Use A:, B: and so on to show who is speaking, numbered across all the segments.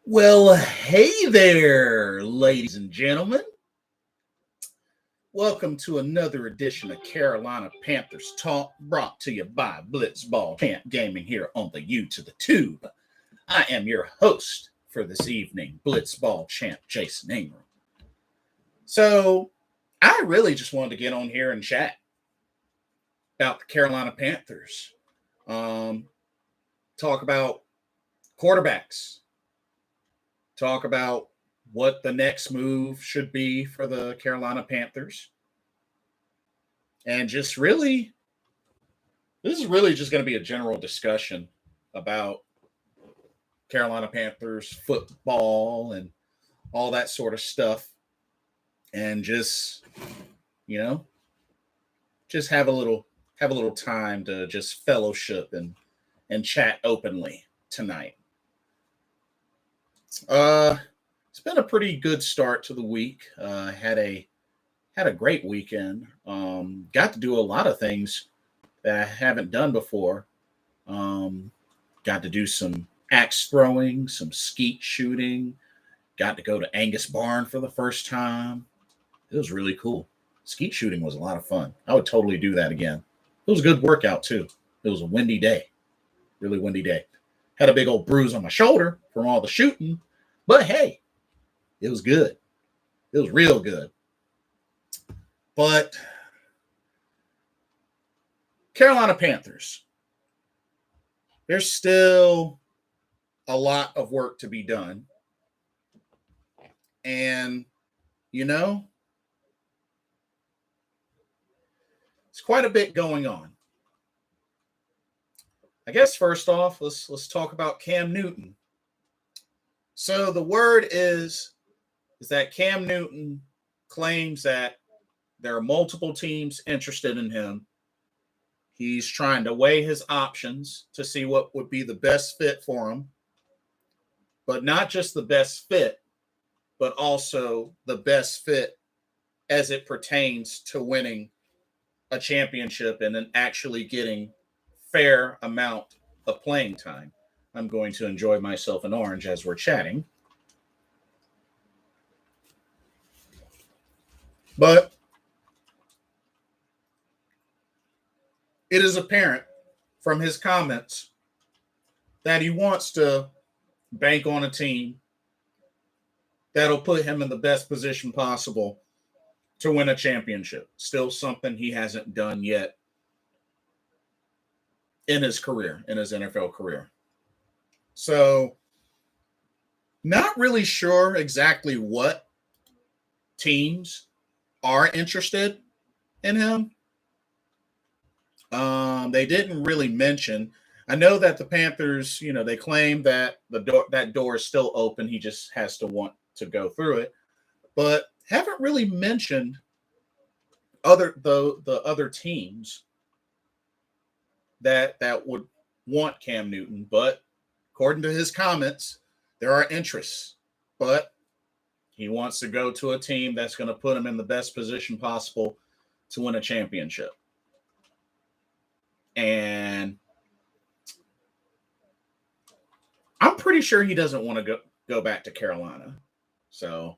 A: Well, hey there, ladies and gentlemen. Welcome to another edition of Carolina Panthers Talk, brought to you by Blitzball Champ Gaming here on the U to the Tube. I am your host for this evening, Blitzball Champ Jason Ingram. So, I really just wanted to get on here and chat about the Carolina Panthers. Talk about quarterbacks. Talk about what the next move should be for the Carolina Panthers. And just really, this is really just going to be a general discussion about Carolina Panthers football and all that sort of stuff. And just, you know, just have a little time to just fellowship and chat openly tonight. It's been a pretty good start to the week. Had a great weekend. Got to do a lot of things that I haven't done before. Got to do some axe throwing, some skeet shooting. Got to go to Angus Barn for the first time. It was really cool. Skeet shooting was a lot of fun. I would totally do that again. It was a good workout too. It was a windy day, really windy day. Had a big old bruise on my shoulder from all the shooting, but hey, it was good. It was real good. But Carolina Panthers, there's still a lot of work to be done. And, it's quite a bit going on. I guess first off, let's talk about Cam Newton. So the word is that Cam Newton claims that there are multiple teams interested in him. He's trying to weigh his options to see what would be the best fit for him, but not just the best fit, but also the best fit as it pertains to winning a championship and then actually getting fair amount of playing time. I'm going to enjoy myself an orange as we're chatting. But it is apparent from his comments that he wants to bank on a team that'll put him in the best position possible to win a championship. Still something he hasn't done yet in his career, in his NFL career. So, not really sure exactly what teams are interested in him. They didn't really mention. I know that the Panthers, they claim that that door is still open. He just has to want to go through it, but haven't really mentioned the other teams that would want Cam Newton. But according to his comments, there are interests, but he wants to go to a team that's going to put him in the best position possible to win a championship. And I'm pretty sure he doesn't want to go back to Carolina. So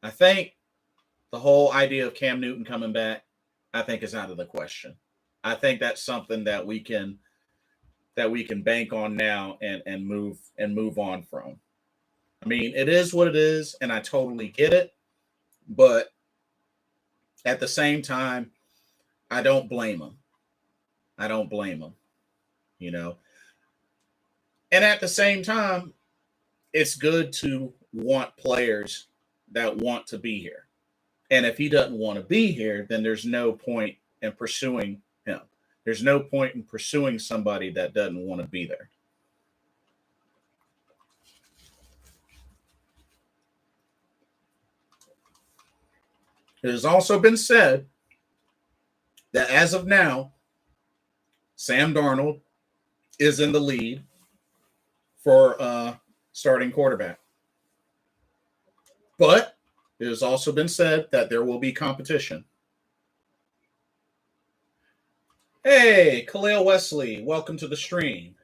A: I think the whole idea of Cam Newton coming back, I think is out of the question. I think that's something that we can bank on now and move on from. I mean, it is what it is, and I totally get it. But at the same time, I don't blame him. And at the same time, it's good to want players that want to be here. And if he doesn't want to be here, then there's no point in pursuing him. There's no point in pursuing somebody that doesn't want to be there. It has also been said that as of now, Sam Darnold is in the lead for starting quarterback. But it has also been said that there will be competition. Hey, Khalil Wesley, welcome to the stream.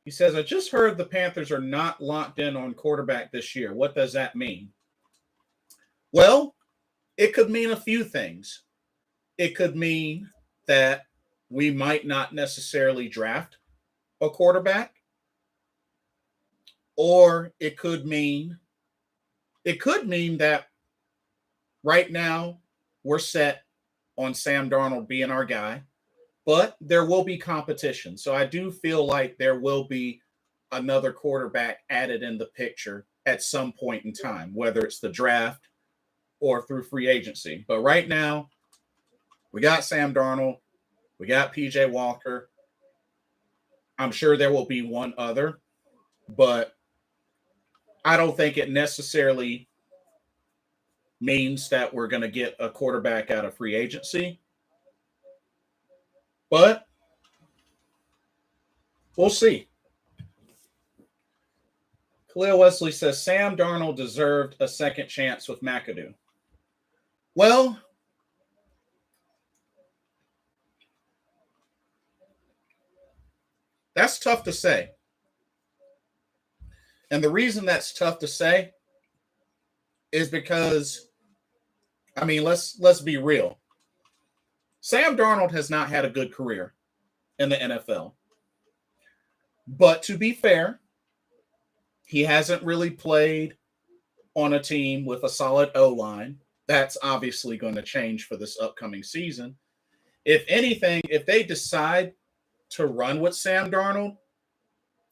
A: He says, I just heard the Panthers are not locked in on quarterback this year. What does that mean? Well, it could mean a few things. It could mean that we might not necessarily draft a quarterback, or it could mean that right now we're set on Sam Darnold being our guy, but there will be competition. So I do feel like there will be another quarterback added in the picture at some point in time, whether it's the draft or through free agency. But right now, we got Sam Darnold, we got PJ Walker. I'm sure there will be one other, but I don't think it necessarily means that we're going to get a quarterback out of free agency. But we'll see. Khalil Wesley says Sam Darnold deserved a second chance with McAdoo. Well, that's tough to say. And the reason that's tough to say is because, I mean, let's be real. Sam Darnold has not had a good career in the NFL. But to be fair, he hasn't really played on a team with a solid O-line. That's obviously going to change for this upcoming season. If anything, if they decide to run with Sam Darnold,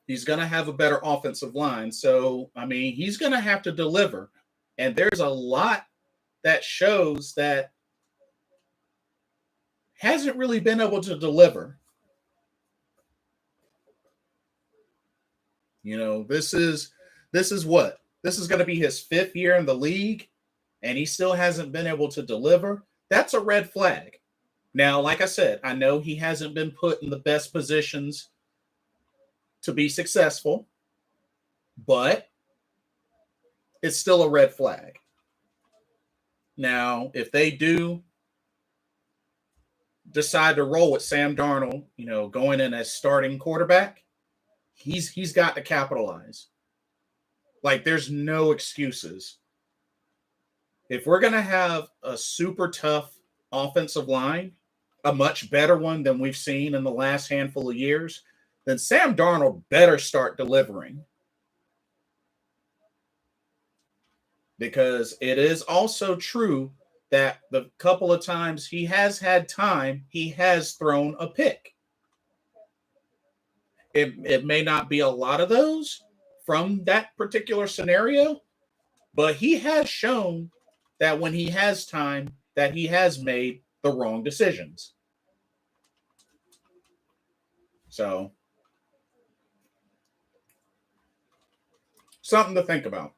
A: he's going to have a better offensive line. So, I mean, he's going to have to deliver. And there's a lot that shows that hasn't really been able to deliver. You know, this is what? This is going to be his 5th year in the league, and he still hasn't been able to deliver. That's a red flag. Now, like I said, I know he hasn't been put in the best positions to be successful, but it's still a red flag. Now, if they do decide to roll with Sam Darnold, you know, going in as starting quarterback, he's got to capitalize. Like, there's no excuses. If we're going to have a super tough offensive line, a much better one than we've seen in the last handful of years, then Sam Darnold better start delivering. Because it is also true that the couple of times he has had time, he has thrown a pick. It may not be a lot of those from that particular scenario, but he has shown that when he has time, that he has made the wrong decisions. So, something to think about.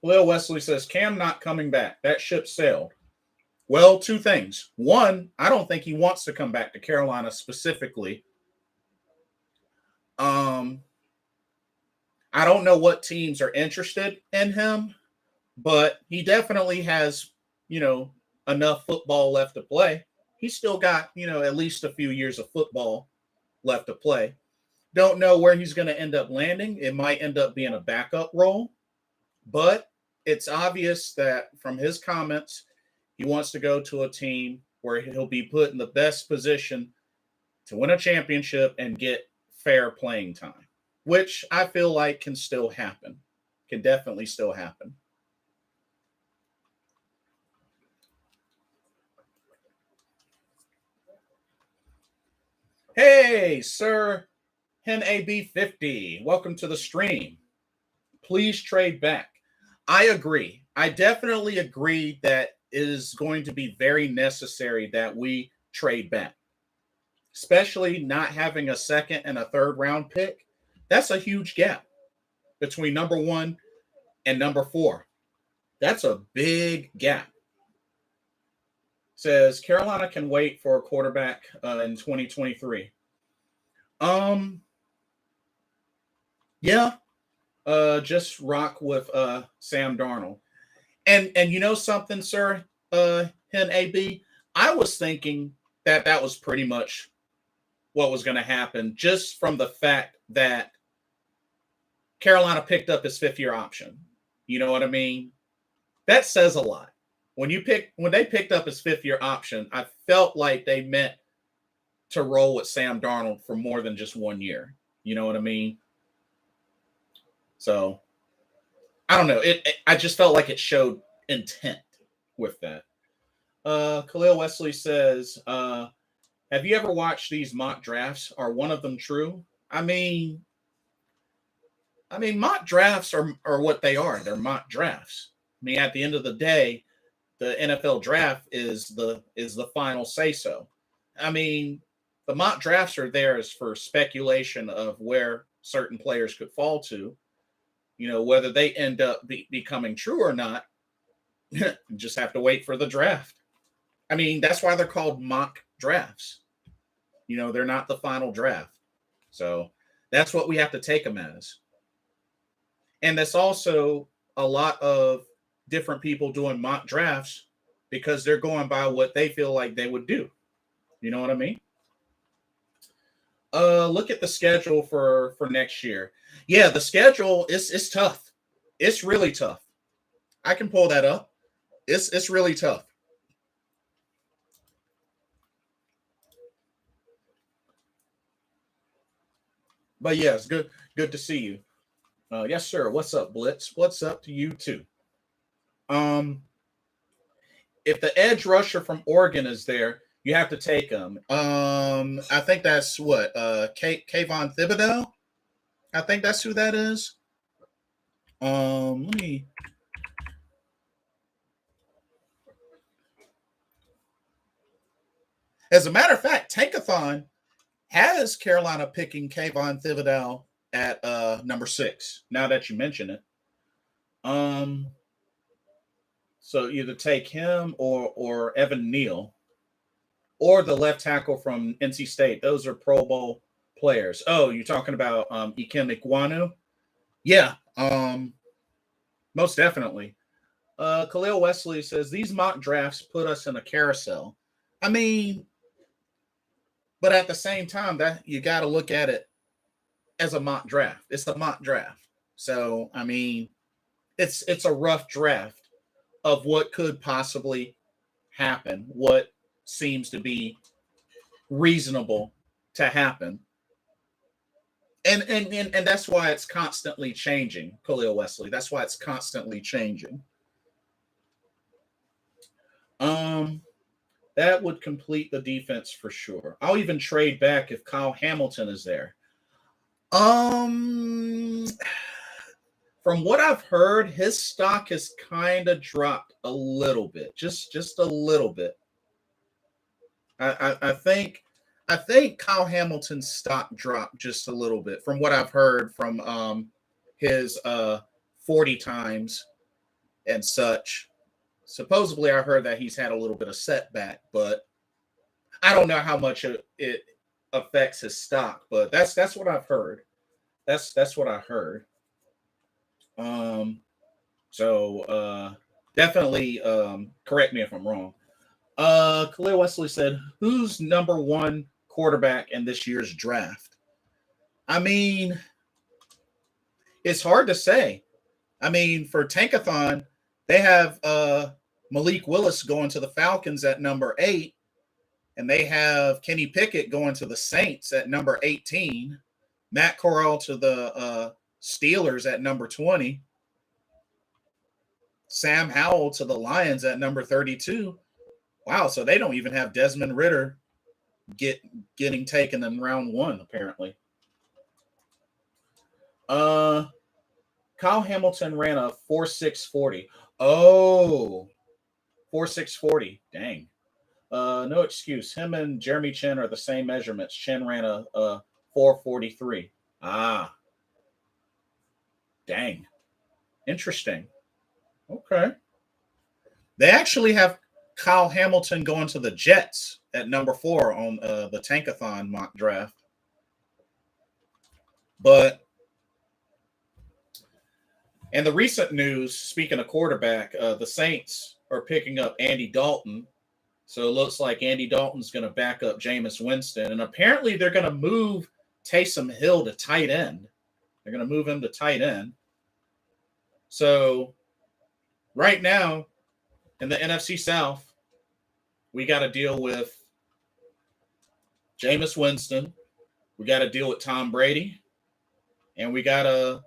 A: Lil Wesley says, Cam not coming back. That ship sailed. Well, 2 things. One, I don't think he wants to come back to Carolina specifically. I don't know what teams are interested in him, but he definitely has, you know, enough football left to play. He's still got, you know, at least a few years of football left to play. Don't know where he's going to end up landing. It might end up being a backup role, but it's obvious that from his comments, he wants to go to a team where he'll be put in the best position to win a championship and get fair playing time, which I feel like can still happen, can definitely still happen. Hey, Sir HenAB50, welcome to the stream. Please trade back. I agree. I definitely agree that it is going to be very necessary that we trade back, especially not having a 2nd and a 3rd round pick. That's a huge gap between number 1 and number 4. That's a big gap. Says Carolina can wait for a quarterback in 2023. Yeah. Just rock with Sam Darnold. And you know something, Sir Hen AB? I was thinking that was pretty much what was going to happen just from the fact that Carolina picked up his 5th-year option. You know what I mean? That says a lot. When they picked up his 5th-year option, I felt like they meant to roll with Sam Darnold for more than just 1 year. You know what I mean? So I don't know. I just felt like it showed intent with that. Khalil Wesley says, have you ever watched these mock drafts? Are one of them true? I mean, mock drafts are what they are. They're mock drafts. I mean, at the end of the day, the NFL draft is the final say so. I mean, the mock drafts are there as for speculation of where certain players could fall to. You know, whether they end up becoming true or not, you just have to wait for the draft. I mean, that's why they're called mock drafts. You know, they're not the final draft. So that's what we have to take them as. And that's also a lot of different people doing mock drafts because they're going by what they feel like they would do. You know what I mean? Look at the schedule for next year. Yeah, the schedule is tough. It's really tough. I can pull that up. It's really tough. But yes, good to see you. Yes, sir. What's up, Blitz? What's up to you too? If the edge rusher from Oregon is there, you have to take him. I think that's what Kayvon Thibodeau. I think that's who that is. Let me. As a matter of fact, Tankathon has Carolina picking Kayvon Thibodeau at number 6. Now that you mention it, so either take him or Evan Neal, or the left tackle from NC State. Those are Pro Bowl players. Oh, you're talking about Ikem Ekwonu? Yeah, most definitely. Khalil Wesley says these mock drafts put us in a carousel. I mean, but at the same time, that you got to look at it as a mock draft. It's a mock draft. So, I mean, it's a rough draft of what could possibly happen, what seems to be reasonable to happen. And that's why it's constantly changing, Khalil Wesley. That's why it's constantly changing. That would complete the defense for sure. I'll even trade back if Kyle Hamilton is there. From what I've heard, his stock has kind of dropped a little bit, just a little bit. I think Kyle Hamilton's stock dropped just a little bit from what I've heard from his 40 times and such. Supposedly, I heard that he's had a little bit of setback, but I don't know how much it affects his stock. But that's what I've heard. That's what I heard. So definitely correct me if I'm wrong. Khalil Wesley said, who's number 1 quarterback in this year's draft? I mean, it's hard to say. I mean, for Tankathon, they have Malik Willis going to the Falcons at number 8, and they have Kenny Pickett going to the Saints at number 18, Matt Corral to the Steelers at number 20, Sam Howell to the Lions at number 32. Wow, so they don't even have Desmond Ridder getting taken in round 1, apparently. Kyle Hamilton ran a 4.640. Oh, 4.640. Dang. No excuse. Him and Jeremy Chin are the same measurements. Chin ran a 4.43. Ah. Dang. Interesting. Okay. They actually have Kyle Hamilton going to the Jets at number 4 on the Tankathon mock draft. But, and the recent news, speaking of quarterback, the Saints are picking up Andy Dalton. So it looks like Andy Dalton's going to back up Jameis Winston. And apparently they're going to move Taysom Hill to tight end. They're going to move him to tight end. So right now in the NFC South, we got to deal with Jameis Winston. We got to deal with Tom Brady. And we got to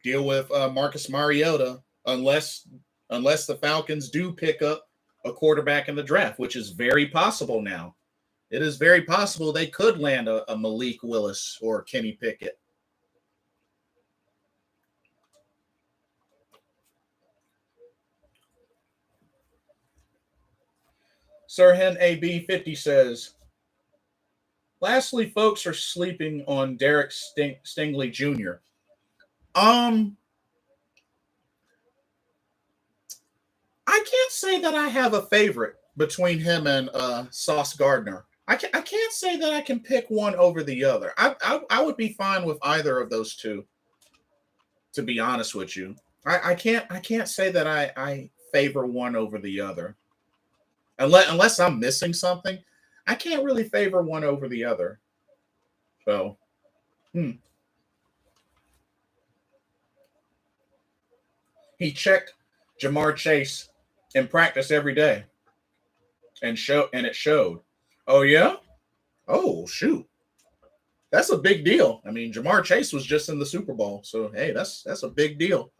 A: deal with Marcus Mariota unless the Falcons do pick up a quarterback in the draft, which is very possible now. It is very possible they could land a Malik Willis or Kenny Pickett. Sirhen AB50 says, lastly, folks are sleeping on Derek Stingley Jr. I can't say that I have a favorite between him and Sauce Gardner. I can't say that I can pick one over the other. I would be fine with either of those two, to be honest with you. I can't say that I favor one over the other. Unless I'm missing something, I can't really favor one over the other. So, He checked Jamar Chase in practice every day, and it showed. Oh yeah? Oh shoot. That's a big deal. I mean, Jamar Chase was just in the Super Bowl, so hey, that's a big deal.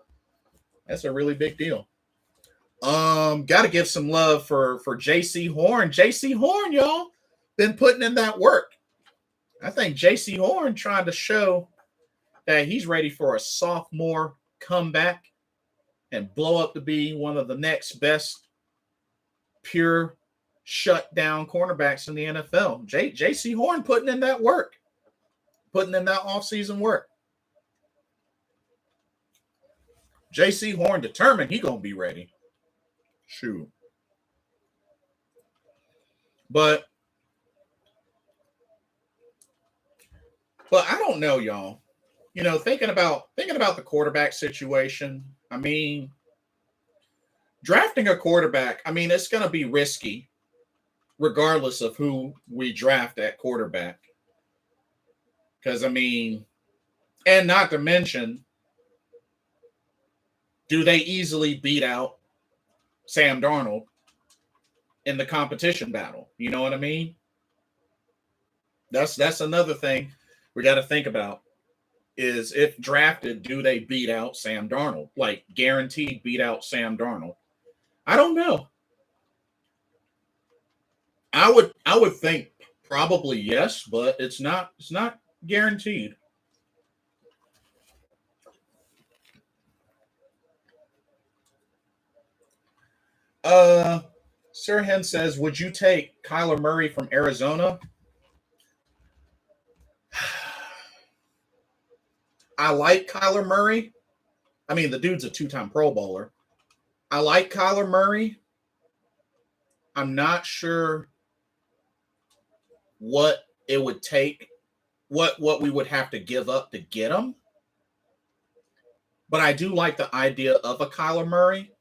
A: That's a really big deal. Got to give some love for J.C. Horn. J.C. Horn, y'all, been putting in that work. I think J.C. Horn trying to show that he's ready for a sophomore comeback and blow up to be one of the next best pure shutdown cornerbacks in the NFL. J.C. Horn putting in that work, putting in that offseason work. J.C. Horn determined he going to be ready. Shoot. But I don't know, y'all. You know, thinking about the quarterback situation, I mean, drafting a quarterback, I mean, it's going to be risky regardless of who we draft at quarterback. Because, I mean, and not to mention, do they easily beat out Sam Darnold in the competition battle? You know what I mean? That's another thing we got to think about is if drafted, do they beat out Sam Darnold? Like guaranteed beat out Sam Darnold? I don't know. I would think probably yes, but it's not guaranteed. Sirhen says, would you take Kyler Murray from Arizona? I like Kyler Murray. I mean, the dude's a 2-time Pro Bowler. I like Kyler Murray. I'm not sure what it would take, what we would have to give up to get him. But I do like the idea of a Kyler Murray.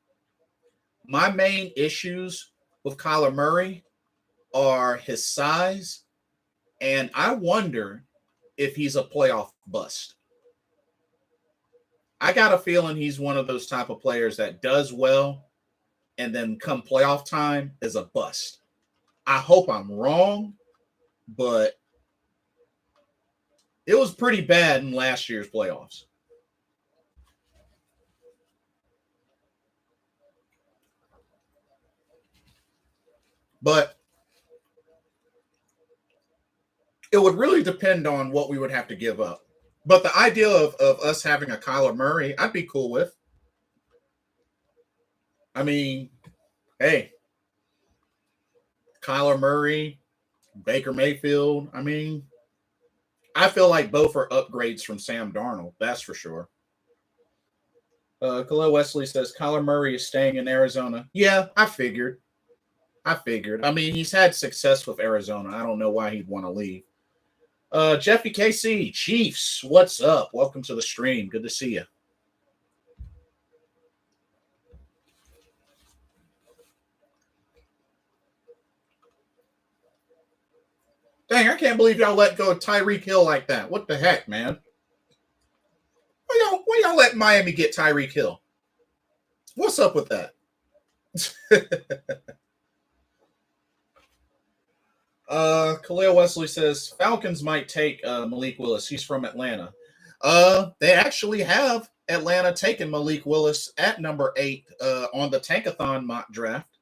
A: My main issues with Kyler Murray are his size, and I wonder if he's a playoff bust. I got a feeling he's one of those type of players that does well and then come playoff time is a bust. I hope I'm wrong, but it was pretty bad in last year's playoffs. But it would really depend on what we would have to give up. But the idea of us having a Kyler Murray, I'd be cool with. I mean, hey, Kyler Murray, Baker Mayfield. I mean, I feel like both are upgrades from Sam Darnold. That's for sure. Khalil Wesley says Kyler Murray is staying in Arizona. Yeah, I figured. I mean, he's had success with Arizona. I don't know why he'd want to leave. Jeffy KC, Chiefs, what's up? Welcome to the stream. Good to see you. Dang, I can't believe y'all let go of Tyreek Hill like that. What the heck, man? Why y'all let Miami get Tyreek Hill? What's up with that? Khalil Wesley says Falcons might take Malik Willis. He's from Atlanta. They actually have Atlanta taken Malik Willis at number 8 on the Tankathon mock draft.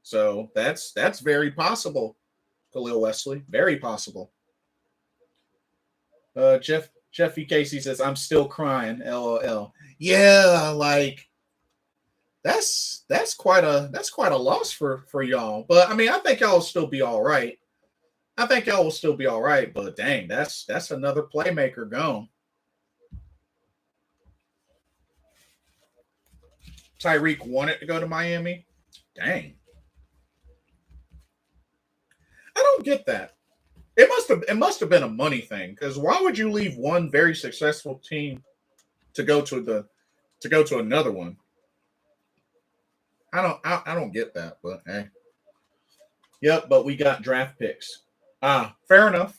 A: So that's very possible, Khalil Wesley. Very possible. Jeffy Casey says, I'm still crying, LOL. Yeah, like that's quite a loss for y'all. But I mean, I think y'all will still be all right. But dang, that's another playmaker gone. Tyreek wanted to go to Miami. Dang. I don't get that. It must have been a money thing, because why would you leave one very successful team to go to another one? I don't get that, but hey. Yep, but we got draft picks. Fair enough.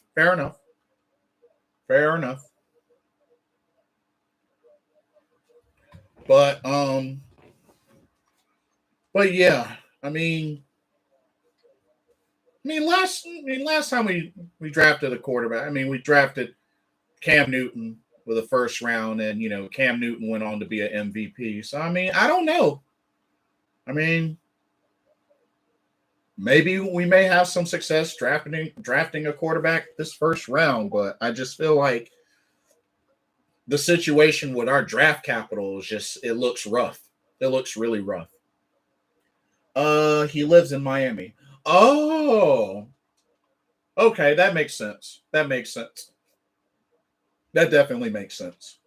A: But yeah, I mean last time we drafted a quarterback, I mean we drafted Cam Newton with a first round, and Cam Newton went on to be an MVP. So I mean, I don't know. I mean, maybe we may have some success drafting a quarterback this first round, but I just feel like the situation with our draft capital is it looks rough. It looks really rough. He lives in Miami. Oh, okay, that makes sense. That definitely makes sense.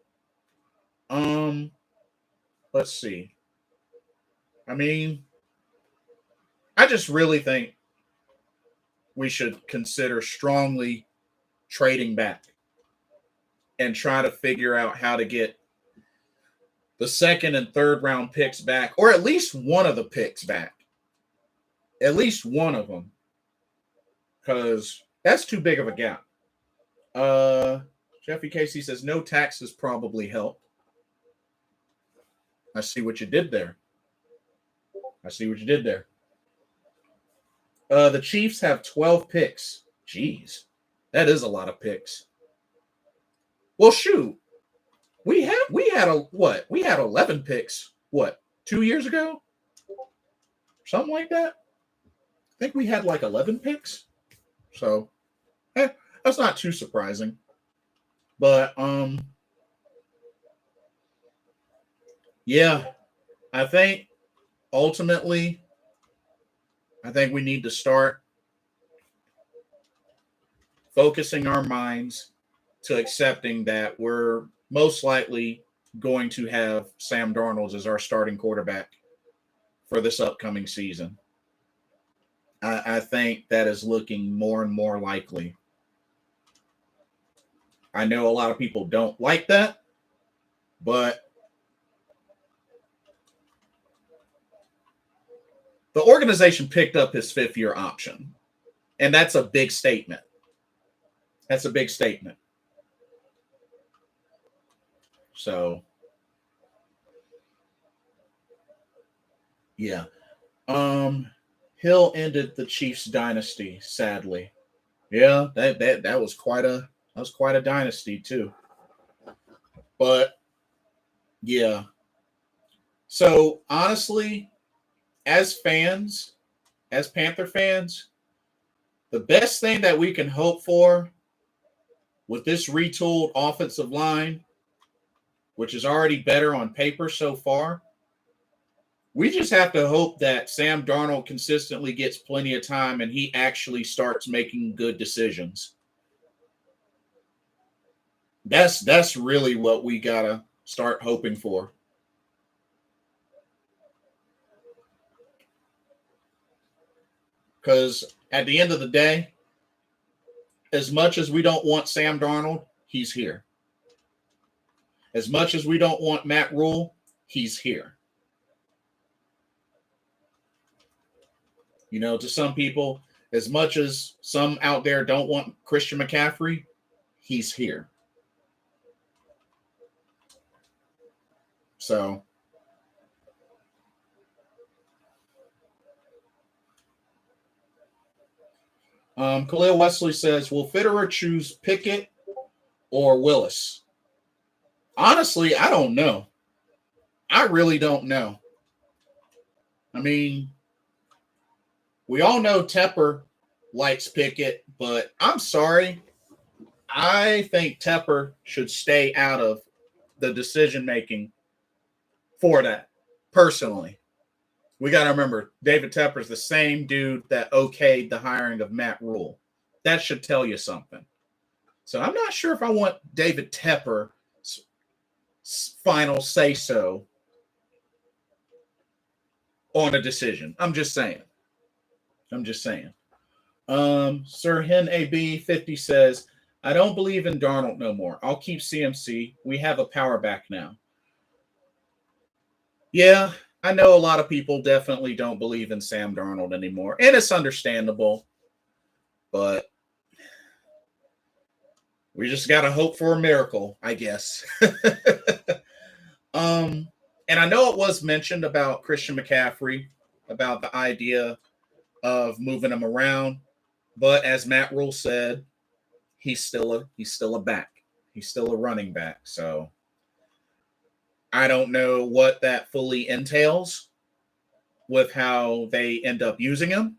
A: Let's see. I mean, I just really think we should consider strongly trading back and try to figure out how to get the second and third round picks back, or at least one of the picks back. At least one of them. Because that's too big of a gap. Jeffy Casey says no taxes probably help. I see what you did there. The Chiefs have 12 picks. Jeez, that is a lot of picks. Well, shoot, we had 11 picks. What, 2 years ago? Something like that. I think we had like 11 picks. So, that's not too surprising. But yeah, I think ultimately, we need to start focusing our minds to accepting that we're most likely going to have Sam Darnold as our starting quarterback for this upcoming season. I think that is looking more and more likely. I know a lot of people don't like that, but the organization picked up his 5th-year option, and that's a big statement. So, yeah. Hill ended the Chiefs dynasty, sadly. Yeah, that was quite a dynasty too. But yeah. So honestly, as Panther fans, the best thing that we can hope for with this retooled offensive line, which is already better on paper so far, we just have to hope that Sam Darnold consistently gets plenty of time and he actually starts making good decisions. That's really what we gotta start hoping for. Because at the end of the day, as much as we don't want Sam Darnold, he's here. As much as we don't want Matt Rule, he's here. To some people, As much as some out there don't want Christian McCaffrey, he's here. So Khalil Wesley says, will Fitterer choose Pickett or Willis? Honestly, I don't know. I really don't know. I mean, we all know Tepper likes Pickett, but I'm sorry. I think Tepper should stay out of the decision making for that, personally. We got to remember, David Tepper's the same dude that okayed the hiring of Matt Rule. That should tell you something. So I'm not sure if I want David Tepper's final say-so on a decision. I'm just saying. Sir Hen AB 50 says, I don't believe in Darnold no more. I'll keep CMC. We have a power back now. Yeah, I know a lot of people definitely don't believe in Sam Darnold anymore, and it's understandable, but we just got to hope for a miracle, I guess. And I know it was mentioned about Christian McCaffrey, about the idea of moving him around, but as Matt Rule said, he's still a back. He's still a running back, so I don't know what that fully entails with how they end up using him.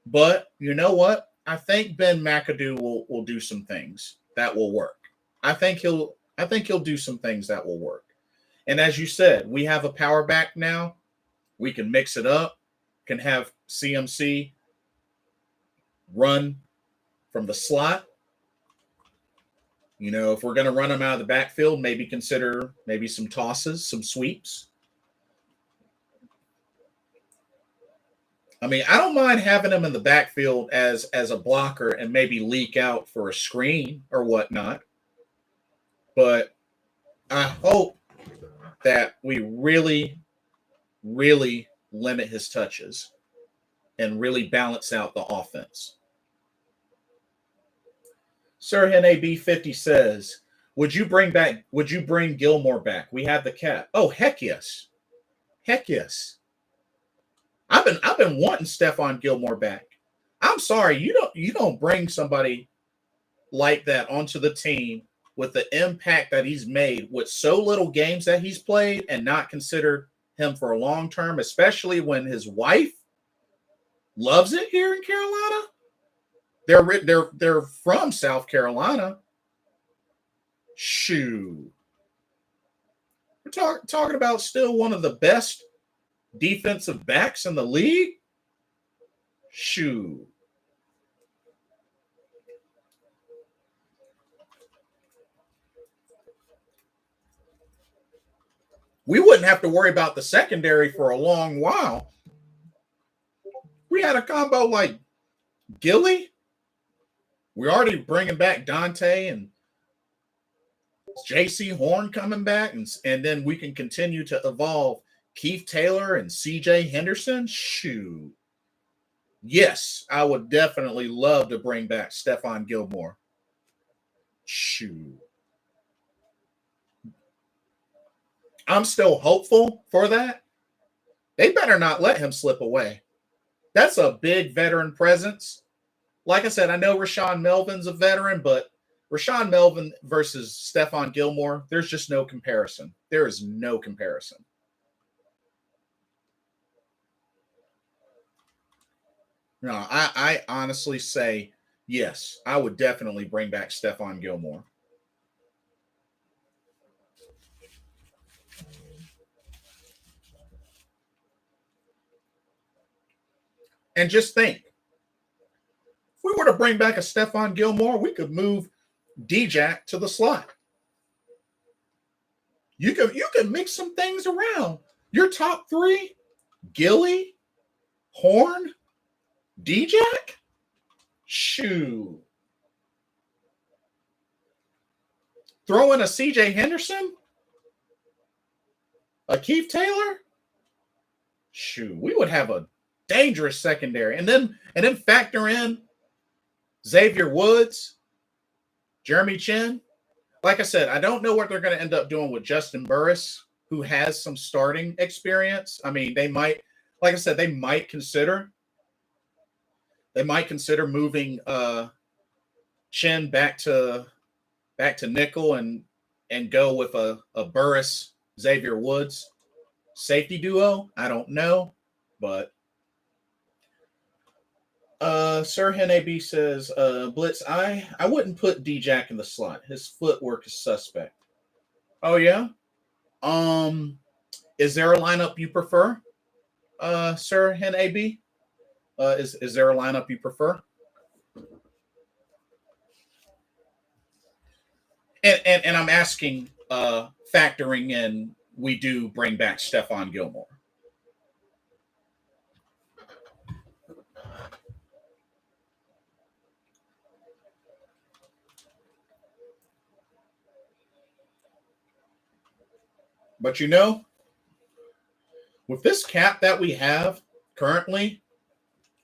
A: But you know what? I think Ben McAdoo will do some things that will work. I think he'll do some things that will work. And as you said, we have a power back now. We can mix it up, can have CMC run from the slot. You know, if we're going to run him out of the backfield, maybe consider maybe some tosses, some sweeps. I mean, I don't mind having him in the backfield as a blocker and maybe leak out for a screen or whatnot. But I hope that we really, really limit his touches and really balance out the offense. Sir NAB 50 says, would you bring Gilmore back? We have the cap. Oh, heck yes. Heck yes. I've been wanting Stephon Gilmore back. I'm sorry, you don't bring somebody like that onto the team with the impact that he's made with so little games that he's played and not consider him for a long term, especially when his wife loves it here in Carolina. They're from South Carolina. Shoo. We're talking about still one of the best defensive backs in the league. Shoo. We wouldn't have to worry about the secondary for a long while. We had a combo like Gilly. We're already bringing back Dante and J.C. Horn coming back, and then we can continue to evolve Keith Taylor and C.J. Henderson. Shoot. Yes, I would definitely love to bring back Stephon Gilmore. Shoot. I'm still hopeful for that. They better not let him slip away. That's a big veteran presence. Like I said, I know Rashawn Melvin's a veteran, but Rashawn Melvin versus Stephon Gilmore, there's just no comparison. There is no comparison. No, I honestly say yes. I would definitely bring back Stephon Gilmore. And just think, if we were to bring back a Stephon Gilmore, we could move D-Jack to the slot. You can mix some things around. Your top three, Gilly, Horn, D-Jack? Shoo. Throw in a C.J. Henderson? A Keith Taylor? Shoo. We would have a dangerous secondary. And then factor in Xavier Woods, Jeremy Chin. Like I said, I don't know what they're going to end up doing with Justin Burris, who has some starting experience. I mean, they might, like I said, they might consider moving Chin back to nickel and go with a Burris Xavier Woods safety duo. I don't know, but Sir Hen AB says, Blitz, I wouldn't put D-Jack in the slot. His footwork is suspect. Oh yeah? Is there a lineup you prefer? Sir Hen AB? Is there a lineup you prefer? And I'm asking, factoring in we do bring back Stephon Gilmore. But you know, with this cap that we have currently,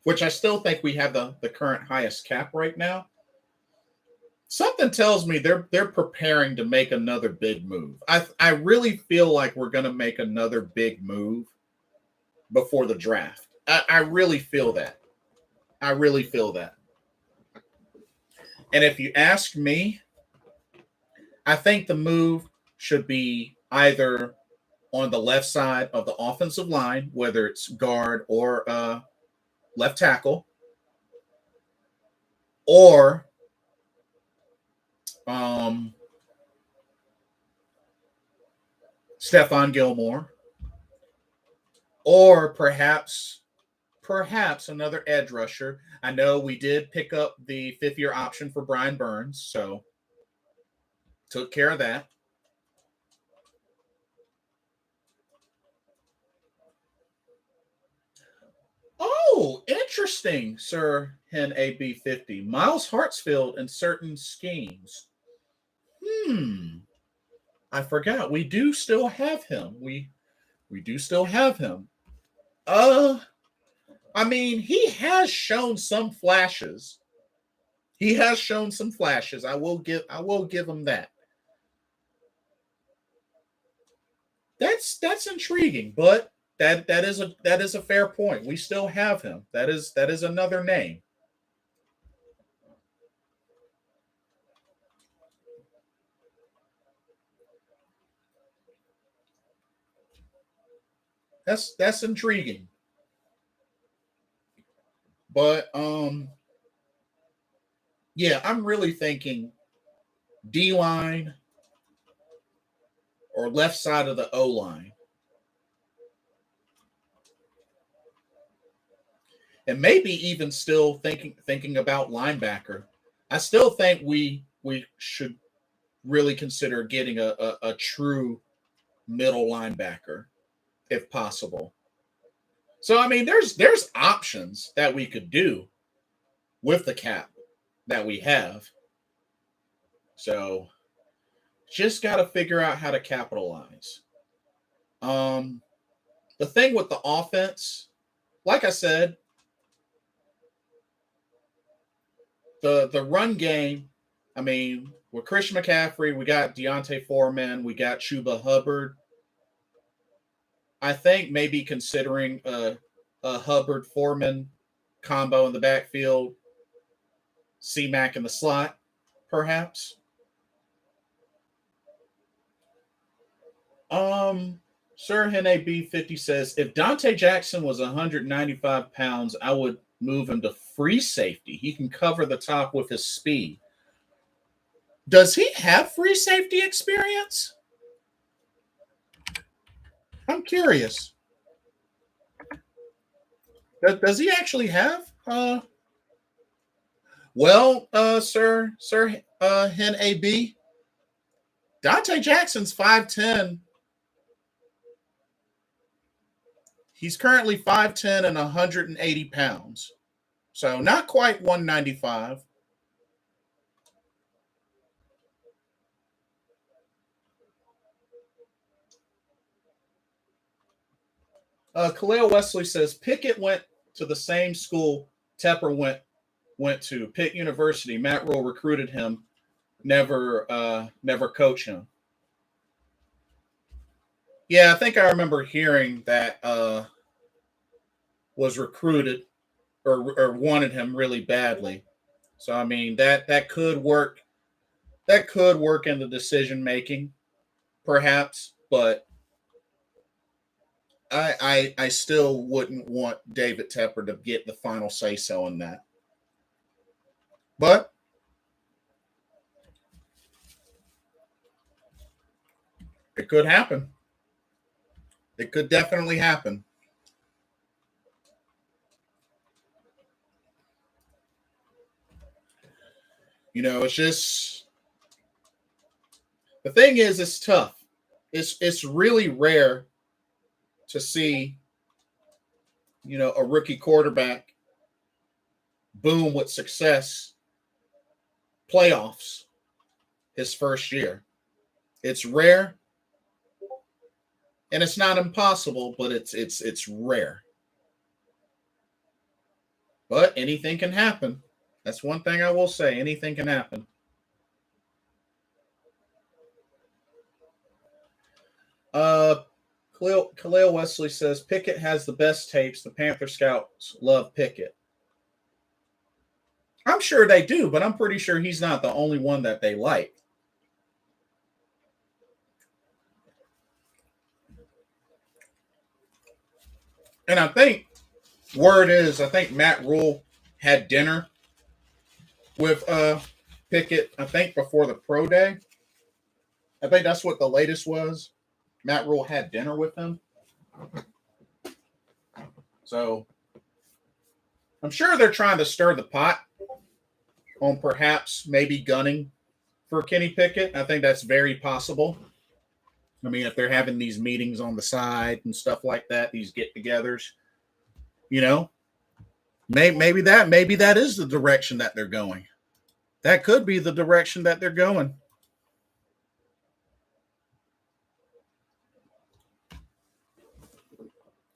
A: which I still think we have the current highest cap right now, something tells me they're preparing to make another big move. I really feel like we're going to make another big move before the draft. I really feel that. I really feel that. And if you ask me, I think the move should be either on the left side of the offensive line, whether it's guard or left tackle, or Stephon Gilmore, or perhaps another edge rusher. I know we did pick up the fifth-year option for Brian Burns, so took care of that. Oh, interesting, Sir Hen AB50. Miles Hartsfield in certain schemes. I forgot. We do still have him. We do still have him. I mean, he has shown some flashes. I will give him that. That's intriguing, but that is a fair point. We still have him. That is another name. That's intriguing. But yeah, I'm really thinking D line or left side of the O line. And maybe even still thinking about linebacker. I still think we should really consider getting a true middle linebacker if possible. So I mean, there's options that we could do with the cap that we have. So just got to figure out how to capitalize. The thing with the offense, like I said, the run game. I mean, with Christian McCaffrey, we got Deontay Foreman, we got Chuba Hubbard. I think maybe considering a Hubbard Foreman combo in the backfield, C-Mac in the slot, perhaps. Sir Hene B50 says, if Dante Jackson was 195 pounds, I would move him to free safety. He can cover the top with his speed. Does he have free safety experience? I'm curious. Does he actually have? Sir Hen AB, Dante Jackson's 5'10". He's currently 5'10" and 180 pounds. So not quite 195. Khalil Wesley says Pickett went to the same school Tepper went to, Pitt University. Matt Rule recruited him, never coached him. Yeah, I think I remember hearing that was recruited or wanted him really badly. So I mean that could work. That could work in the decision making, perhaps, but I still wouldn't want David Tepper to get the final say so in that. But it could happen. It could definitely happen. It's just the thing is it's tough. It's really rare to see, a rookie quarterback boom with success playoffs his first year. It's rare and it's not impossible, but it's rare. But anything can happen. That's one thing I will say. Anything can happen. Khalil Wesley says Pickett has the best tapes. The Panther scouts love Pickett. I'm sure they do, but I'm pretty sure he's not the only one that they like. And I think I think Matt Rule had dinner with Pickett, I think before the pro day. I think that's what the latest was. Matt Rule had dinner with him. So I'm sure they're trying to stir the pot on perhaps maybe gunning for Kenny Pickett. I think that's very possible. I mean, if they're having these meetings on the side and stuff like that, these get-togethers, maybe that is the direction that they're going. That could be the direction that they're going.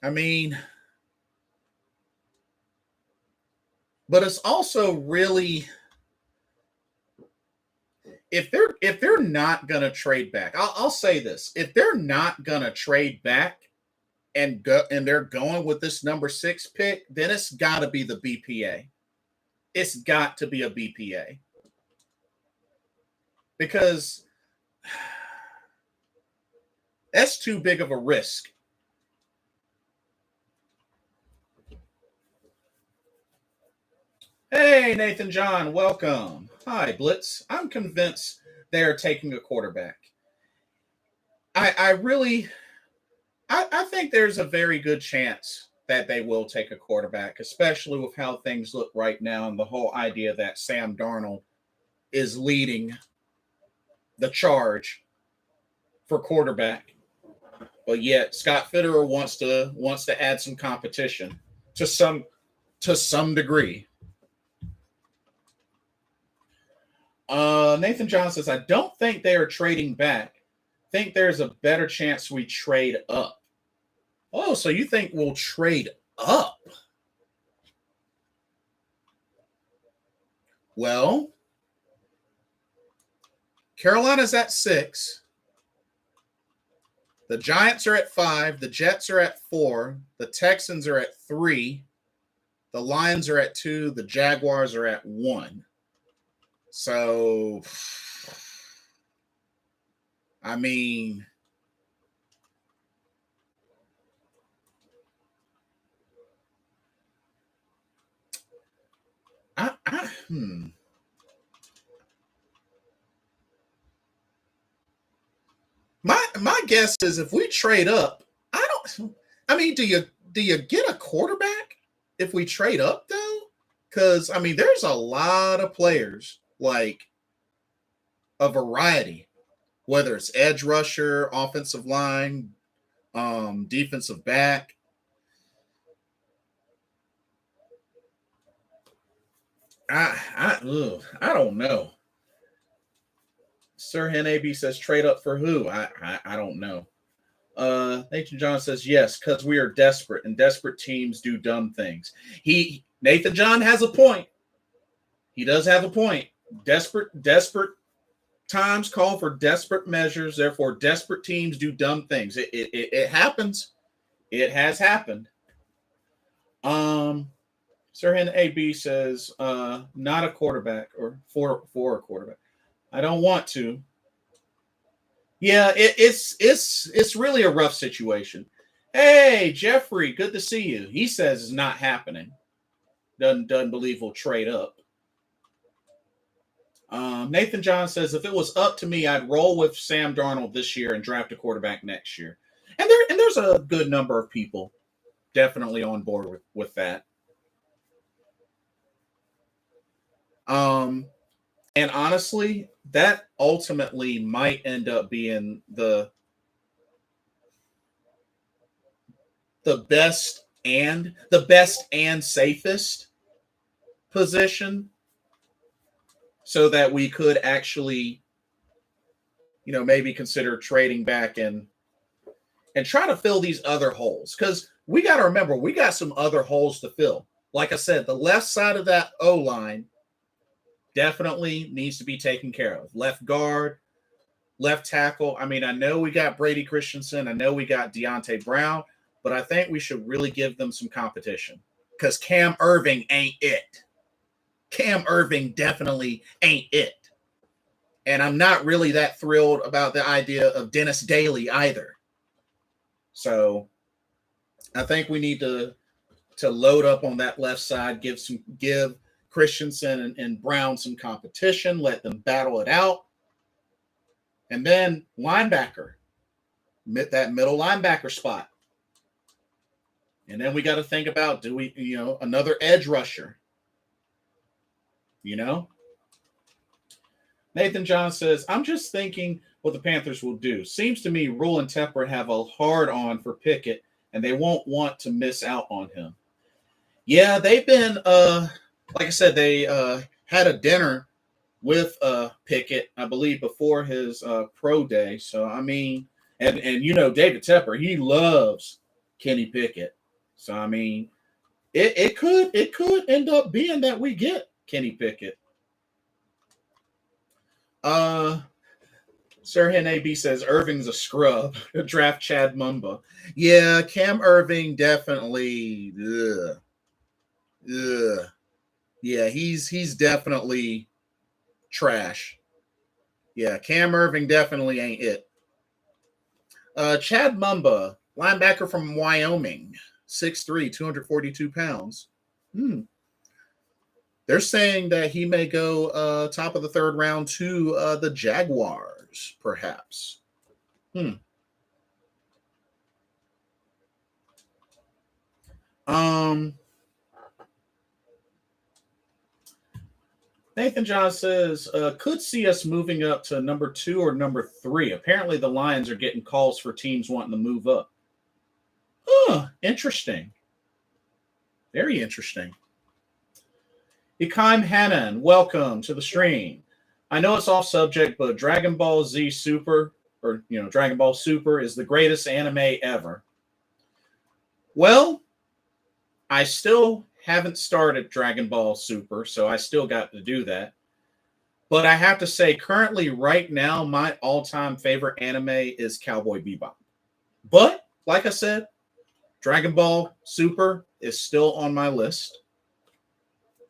A: I mean, but it's also really if they're not gonna trade back, I'll say this: if they're not gonna trade back and they're going with this number 6 pick, then it's got to be the BPA. It's got to be a BPA because that's too big of a risk. Hey, Nathan John, welcome. Hi, Blitz. I'm convinced they're taking a quarterback. I think there's a very good chance that they will take a quarterback, especially with how things look right now and the whole idea that Sam Darnold is leading the charge for quarterback. But yet Scott Fitterer wants to add some competition to some degree. Nathan John says, I don't think they are trading back. I think there's a better chance we trade up. Oh, so you think we'll trade up? Well, Carolina's at 6. The Giants are at 5. The Jets are at 4. The Texans are at 3. The Lions are at 2. The Jaguars are at 1. So, I mean, My guess is if we trade up, do you get a quarterback if we trade up though? Because there's a lot of players, like a variety, whether it's edge rusher, offensive line, defensive back. I don't know. Sir Hen AB says trade up for who? I don't know. Nathan John says yes, because we are desperate, and desperate teams do dumb things. Nathan John has a point. He does have a point. Desperate times call for desperate measures. Therefore, desperate teams do dumb things. It happens. It has happened. Sirhan AB says, not a quarterback or for a quarterback. I don't want to. Yeah, it's really a rough situation. Hey, Jeffrey, good to see you. He says it's not happening. Doesn't believe we'll trade up. Nathan John says if it was up to me, I'd roll with Sam Darnold this year and draft a quarterback next year. And there's a good number of people definitely on board with that. And honestly, that ultimately might end up being the best and safest position, so that we could actually, maybe consider trading back and try to fill these other holes. Because we got to remember, we got some other holes to fill. Like I said, the left side of that O line definitely needs to be taken care of. Left guard, left tackle. I mean, I know we got Brady Christensen. I know we got Deontay Brown, but I think we should really give them some competition, because Cam Irving ain't it. Cam Irving definitely ain't it. And I'm not really that thrilled about the idea of Dennis Daly either. So I think we need to load up on that left side, give Christensen and Brown some competition, let them battle it out. And then linebacker, that middle linebacker spot. And then we got to think about, do we, another edge rusher? Nathan John says, I'm just thinking what the Panthers will do. Seems to me Rule and Tepper have a hard on for Pickett, and they won't want to miss out on him. Yeah, they've been, like I said, they had a dinner with Pickett, I believe, before his pro day. So, I mean, and David Tepper, he loves Kenny Pickett. So, I mean, it could end up being that we get Kenny Pickett. Sirhan AB says Irving's a scrub. Draft Chad Mumba. Yeah, Cam Irving definitely. Yeah, he's definitely trash. Yeah, Cam Irving definitely ain't it. Chad Mumba, linebacker from Wyoming, 6'3", 242 pounds. They're saying that he may go top of the third round to the Jaguars, perhaps. Nathan John says, could see us moving up to number 2 or number 3. Apparently the Lions are getting calls for teams wanting to move up. Interesting. Very interesting. Ikaim Hanan, welcome to the stream. I know it's off subject, but Dragon Ball Z Super, or Dragon Ball Super, is the greatest anime ever. Well, I still haven't started Dragon Ball Super, so I still got to do that. But I have to say, currently, right now, my all-time favorite anime is Cowboy Bebop. But, like I said, Dragon Ball Super is still on my list.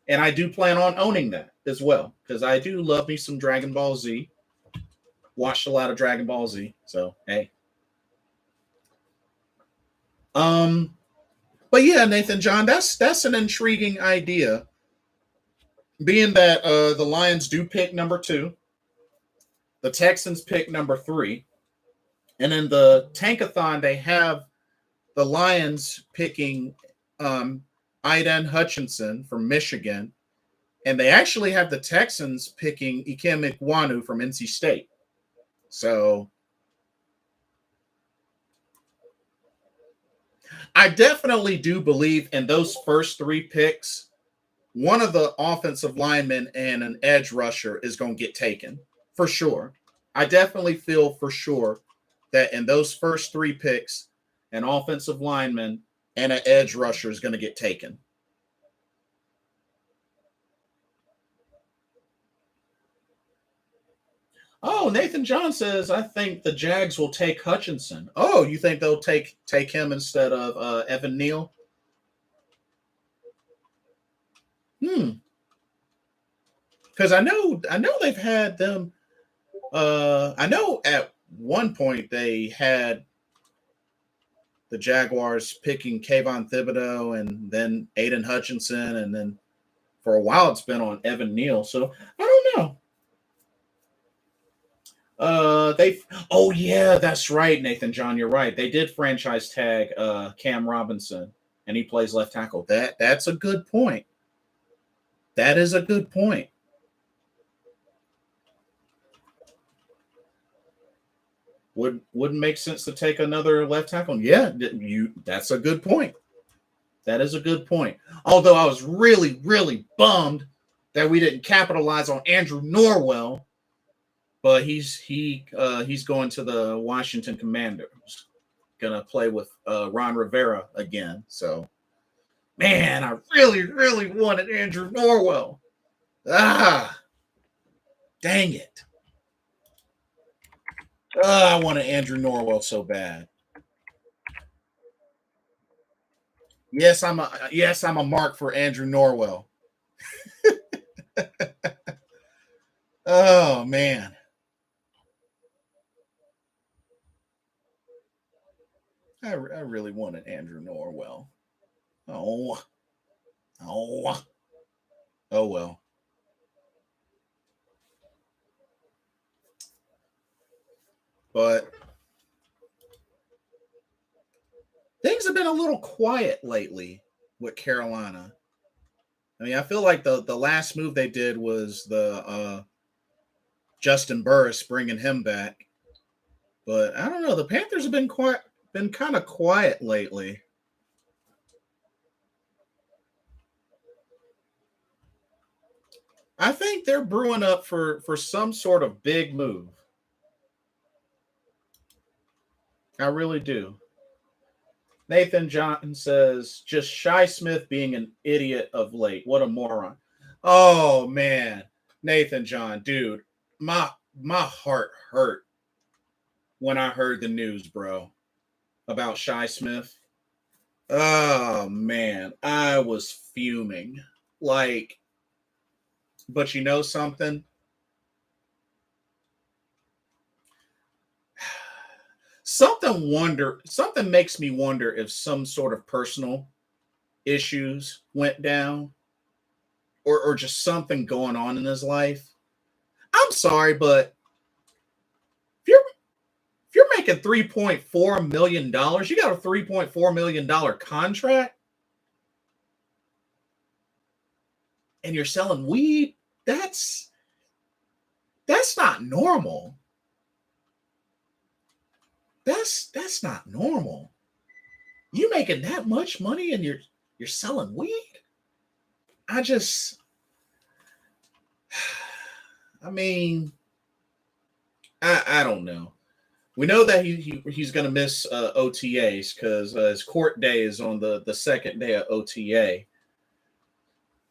A: And I do plan on owning that as well, because I do love me some Dragon Ball Z. Watched a lot of Dragon Ball Z, so hey. But yeah, Nathan John, that's an intriguing idea. Being that the Lions do pick number 2, the Texans pick number 3, and in the Tankathon they have the Lions picking Aiden Hutchinson from Michigan, and they actually have the Texans picking Ikem Ekwonu from NC State. So I definitely do believe in those first 3 picks, one of the offensive linemen and an edge rusher is going to get taken, for sure. I definitely feel for sure that in those first 3 picks, an offensive lineman and an edge rusher is going to get taken. Oh, Nathan John says, I think the Jags will take Hutchinson. Oh, you think they'll take him instead of Evan Neal? Because I know they've had them. I know at one point they had the Jaguars picking Kayvon Thibodeau and then Aiden Hutchinson, and then for a while it's been on Evan Neal. So I don't know. Oh yeah, that's right, Nathan John. You're right. They did franchise tag Cam Robinson, and he plays left tackle. That's a good point. That is a good point. Wouldn't make sense to take another left tackle. Yeah, that's a good point. That is a good point. Although I was really, really bummed that we didn't capitalize on Andrew Norwell, but he's going to the Washington Commanders. Gonna play with Ron Rivera again. So, man, I really, really wanted Andrew Norwell. Dang it. I wanted Andrew Norwell so bad. Yes, I'm a mark for Andrew Norwell. Oh man. I really wanted Andrew Norwell. Oh well. But things have been a little quiet lately with Carolina. I mean, I feel like the last move they did was the Justin Burris, bringing him back. But I don't know. The Panthers have been kind of quiet lately. I think they're brewing up for some sort of big move. I really do. Nathan Johnson says, just Shy Smith being an idiot of late. What a moron. Oh man. Nathan John, dude, my heart hurt when I heard the news, bro, about Shy Smith. Oh man, I was fuming. Like, but you know something? Something makes me wonder if some sort of personal issues went down, or just something going on in his life. I'm sorry, but if you're making $3.4 million, you got a $3.4 million contract, and you're selling weed. That's not normal. That's not normal. You making that much money and you're selling weed? I mean, I don't know. We know that he's going to miss OTAs because his court day is on the second day of OTA.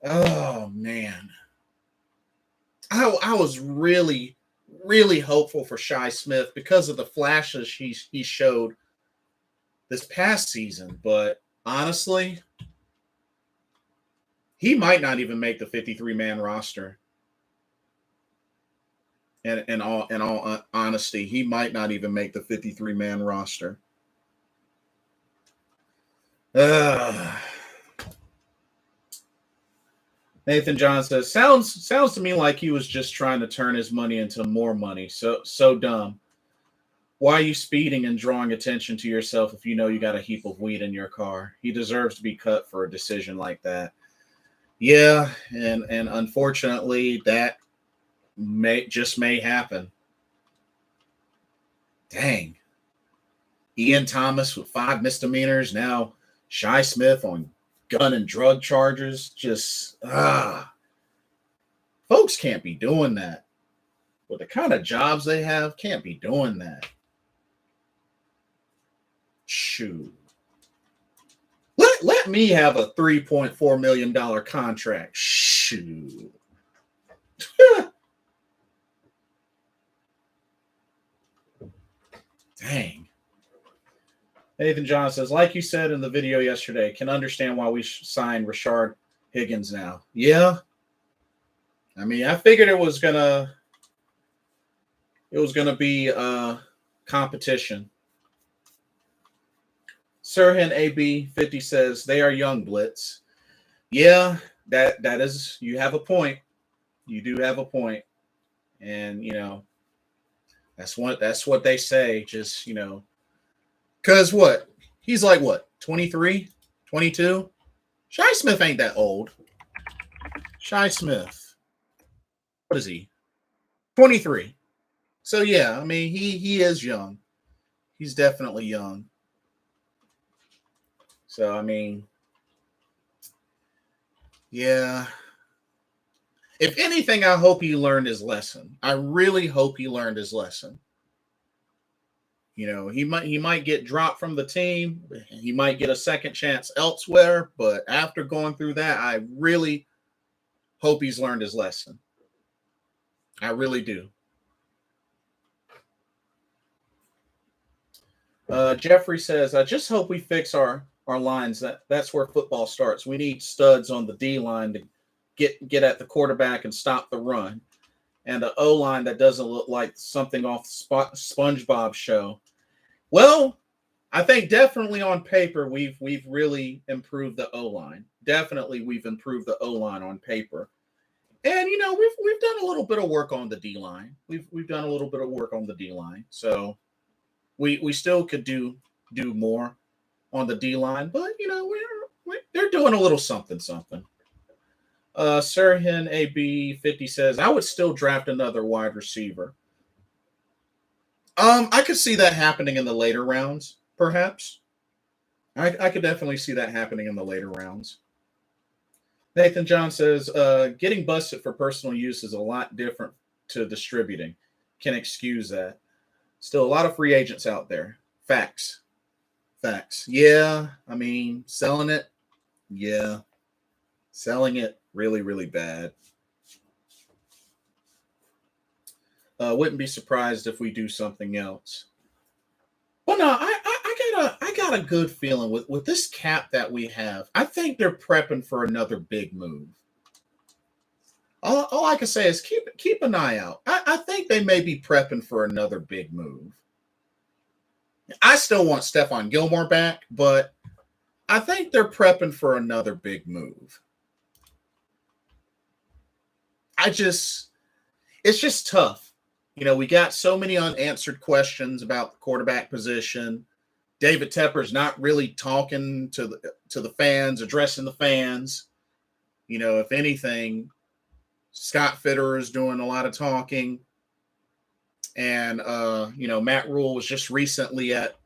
A: Oh man, I was really, really hopeful for Shy Smith because of the flashes he showed this past season, but honestly, he might not even make the 53-man roster. And in all honesty, he might not even make the 53-man roster. Nathan John says, sounds to me like he was just trying to turn his money into more money. So dumb. Why are you speeding and drawing attention to yourself if you know you got a heap of weed in your car? He deserves to be cut for a decision like that. Yeah, and unfortunately that may happen. Dang. Ian Thomas with 5 misdemeanors. Now Shy Smith on gun and drug charges. Just folks can't be doing that. With the kind of jobs they have, can't be doing that. Shoot. Let me have a $3.4 million contract. Shoot. Dang. Nathan John says, like you said in the video yesterday, can understand why we signed Rashard Higgins now. Yeah. I mean, I figured it was gonna be competition. Sirhan AB 50 says they are young blitz. Yeah, that is, you have a point. You do have a point. And that's what they say. Just, because what? He's like what? 23, 22? Shi Smith ain't that old. Shi Smith. What is he? 23. So yeah, I mean he is young. He's definitely young. So I mean, yeah. If anything, I hope he learned his lesson. I really hope he learned his lesson. He might get dropped from the team. He might get a second chance elsewhere. But after going through that, I really hope he's learned his lesson. I really do. Jeffrey says, I just hope we fix our lines. That's where football starts. We need studs on the D line to get at the quarterback and stop the run. And the O line that doesn't look like something off the SpongeBob show. Well, I think definitely on paper we've really improved the O line. Definitely we've improved the O line on paper. And we've done a little bit of work on the D line. We've done a little bit of work on the D line. So we still could do more on the D line, but they're doing a little something. Sirhan AB 50 says, I would still draft another wide receiver. I could see that happening in the later rounds, perhaps. I could definitely see that happening in the later rounds. Nathan John says, getting busted for personal use is a lot different to distributing. Can excuse that. Still a lot of free agents out there. Facts. Yeah, I mean, selling it. Yeah. Selling it really, really bad. Wouldn't be surprised if we do something else. Well, no, I got a good feeling with this cap that we have. I think they're prepping for another big move. All I can say is keep an eye out. I think they may be prepping for another big move. I still want Stephon Gilmore back, but I think they're prepping for another big move. It's just tough. We got so many unanswered questions about the quarterback position. David Tepper's not really talking to the fans, addressing the fans. If anything, Scott Fitterer is doing a lot of talking. And Matt Rule was just recently at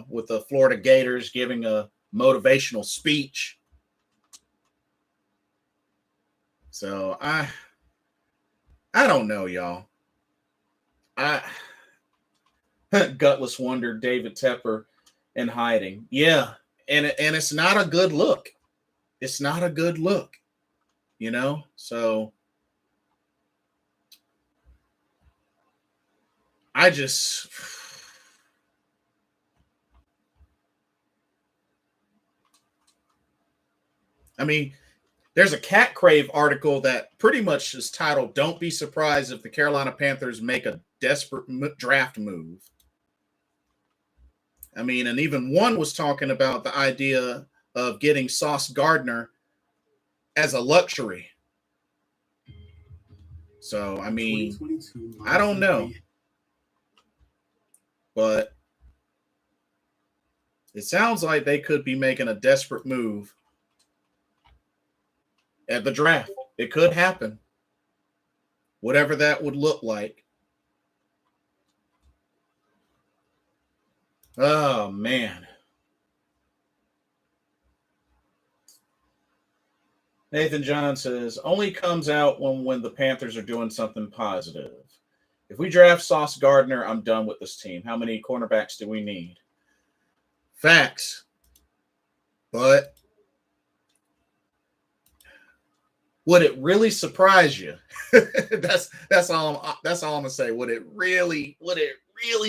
A: with the Florida Gators giving a motivational speech. So I don't know, y'all. Gutless wonder, David Tepper in hiding. Yeah, and it's not a good look. It's not a good look, So I mean, there's a Cat Crave article that pretty much is titled, Don't Be Surprised If the Carolina Panthers Make a Desperate Draft Move. I mean, and even one was talking about the idea of getting Sauce Gardner as a luxury. So, I mean, I don't know. But it sounds like they could be making a desperate move at the draft. It could happen. Whatever that would look like. Oh, man. Nathan John says, only comes out when the Panthers are doing something positive. If we draft Sauce Gardner, I'm done with this team. How many cornerbacks do we need? Facts. But would it really surprise you? that's all I'm gonna say. Would it really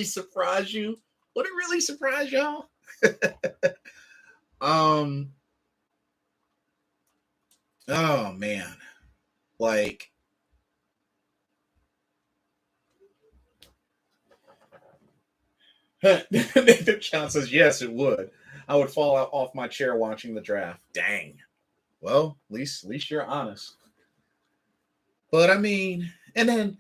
A: surprise you? Would it really surprise y'all? um oh man. Like Nathan Count says, yes, it would. I would fall out off my chair watching the draft. Dang. Well, at least you're honest. But I mean, and then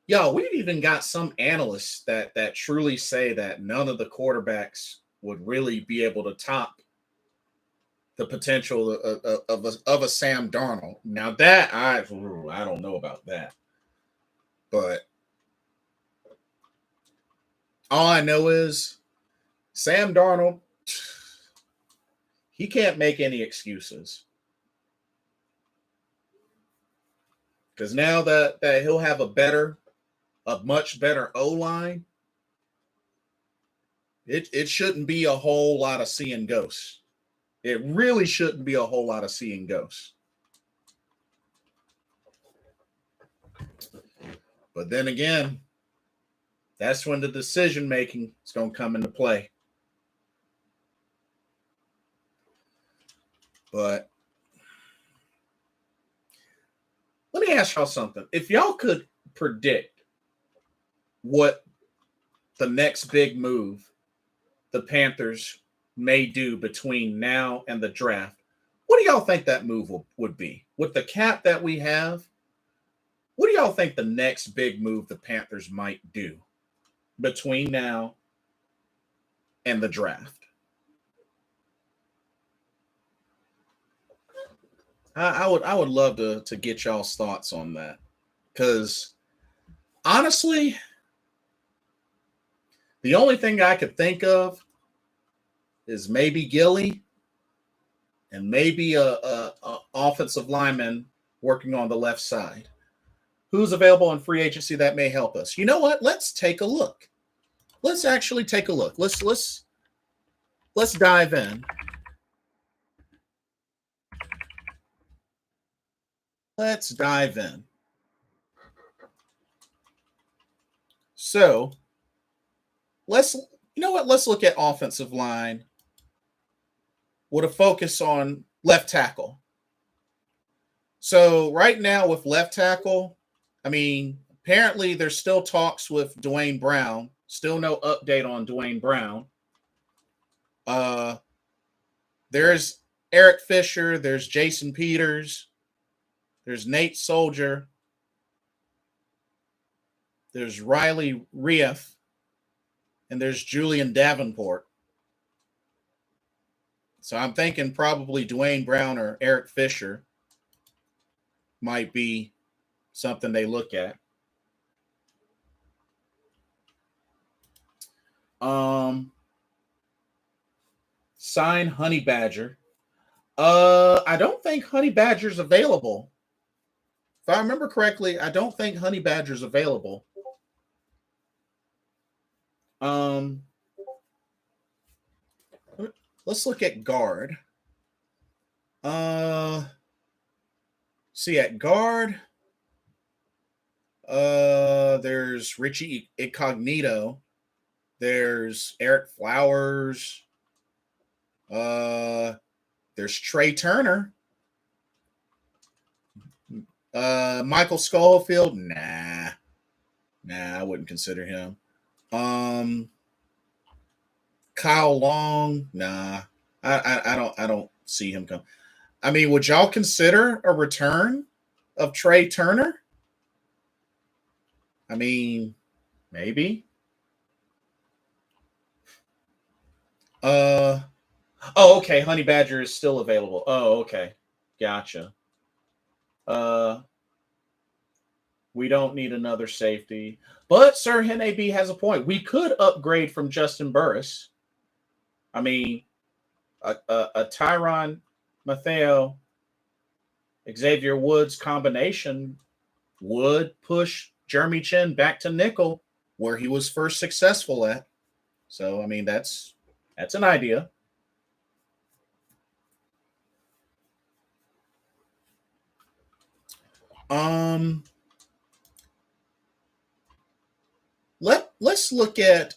A: yo, we've even got some analysts that truly say that none of the quarterbacks would really be able to top the potential of a Sam Darnold. Now that I don't know about that, but all I know is Sam Darnold, he can't make any excuses. Because now that he'll have a much better O line, it shouldn't be a whole lot of seeing ghosts. It really shouldn't be a whole lot of seeing ghosts. But then again, that's when the decision making is going to come into play. But let me ask y'all something. If y'all could predict what the next big move the Panthers may do between now and the draft, what do y'all think that move would be? With the cap that we have, what do y'all think the next big move the Panthers might do between now and the draft? I would love to get y'all's thoughts on that. Because honestly, the only thing I could think of is maybe Gilly and maybe a offensive lineman working on the left side. Who's available in free agency that may help us? You know what? Let's take a look. Let's actually take a look. Let's dive in. Let's dive in. So let's look at offensive line with a focus on left tackle. So right now with left tackle, I mean, apparently there's still talks with Dwayne Brown. Still no update on Dwayne Brown. There's Eric Fisher. There's Jason Peters. There's Nate Soldier. There's Riley Reif. And there's Julian Davenport. So I'm thinking probably Dwayne Brown or Eric Fisher might be something they look at. Sign Honey Badger. I don't think Honey Badger's available. If I remember correctly, I don't think Honey Badger's available. Let's look at guard. See at guard. There's Richie Incognito. There's Eric Flowers. There's Trey Turner. Michael Schofield. Nah, I wouldn't consider him. Kyle Long. Nah, I don't see him come. I mean, would y'all consider a return of Trey Turner? I mean, maybe. Oh, okay. Honey Badger is still available. Oh, okay. Gotcha. We don't need another safety. But Sir Henab has a point. We could upgrade from Justin Burris. I mean, a Tyrann Mathieu, Xavier Woods combination would push Jeremy Chin back to nickel where he was first successful at. So, I mean, that's That's an idea. Let's look at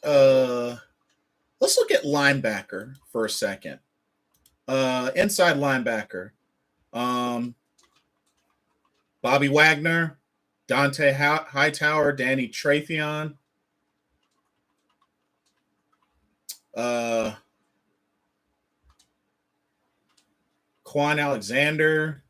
A: linebacker for a second. Inside linebacker. Bobby Wagner, Dante Hightower, Danny Trevathan, Quan Alexander.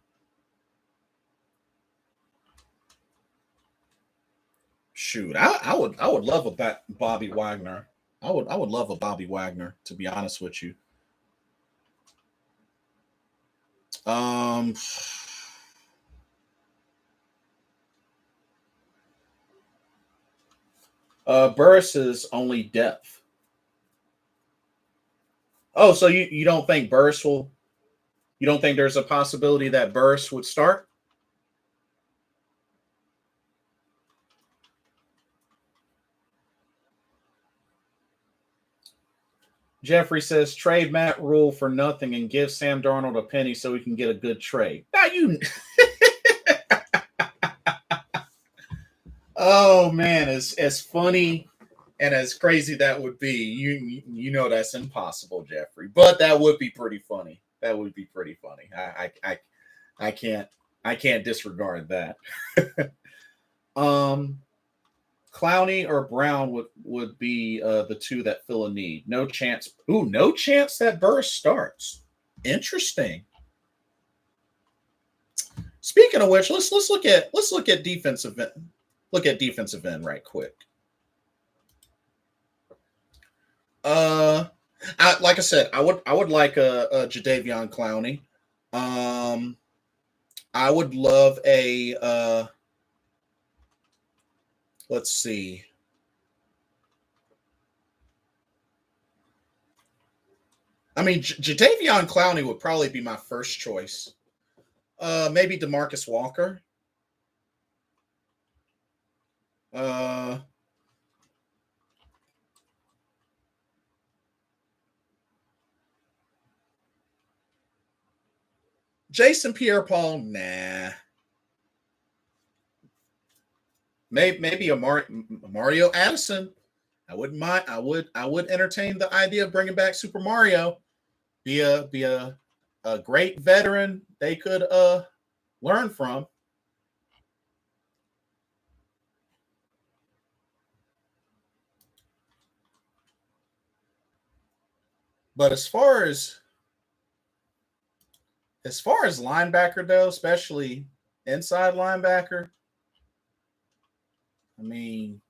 A: Shoot, I would love a Bobby Wagner. I would love a Bobby Wagner, to be honest with you. Burris is only depth. Oh, so you don't think Burris will? You don't think there's a possibility that Burris would start? Jeffrey says trade Matt Rule for nothing and give Sam Darnold a penny so we can get a good trade. Now you. Oh man, as funny and as crazy that would be, you know that's impossible, Jeffrey. But that would be pretty funny. That would be pretty funny. I can't disregard that. Clowney or Brown would be the two that fill a need. No chance. Ooh, no chance that Burris starts. Interesting. Speaking of which, let's look at defensive end. Look at defensive end right quick. Like I said, I would like a Jadeveon Clowney. I would love a let's see. I mean, Jadeveon Clowney would probably be my first choice. Maybe DeMarcus Walker. Jason Pierre-Paul, nah. Maybe a Mario Addison. I wouldn't mind. I would entertain the idea of bringing back Super Mario. Be a great veteran they could learn from. But as far as linebacker though, especially inside linebacker, I mean,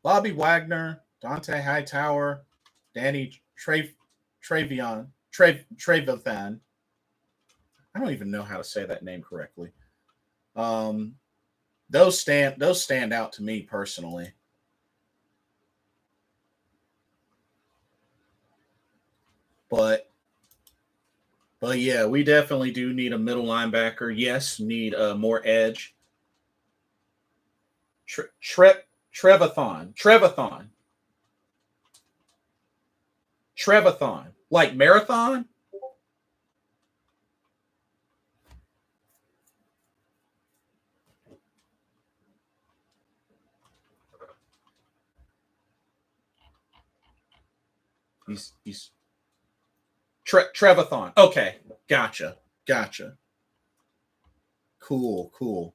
A: Bobby Wagner, Dante Hightower, Danny Trevathan. I don't even know how to say that name correctly. Those stand out to me personally. But yeah, we definitely do need a middle linebacker. Yes, need more edge. Trevathan. Like marathon? He's Trevathan. Okay, gotcha. Cool.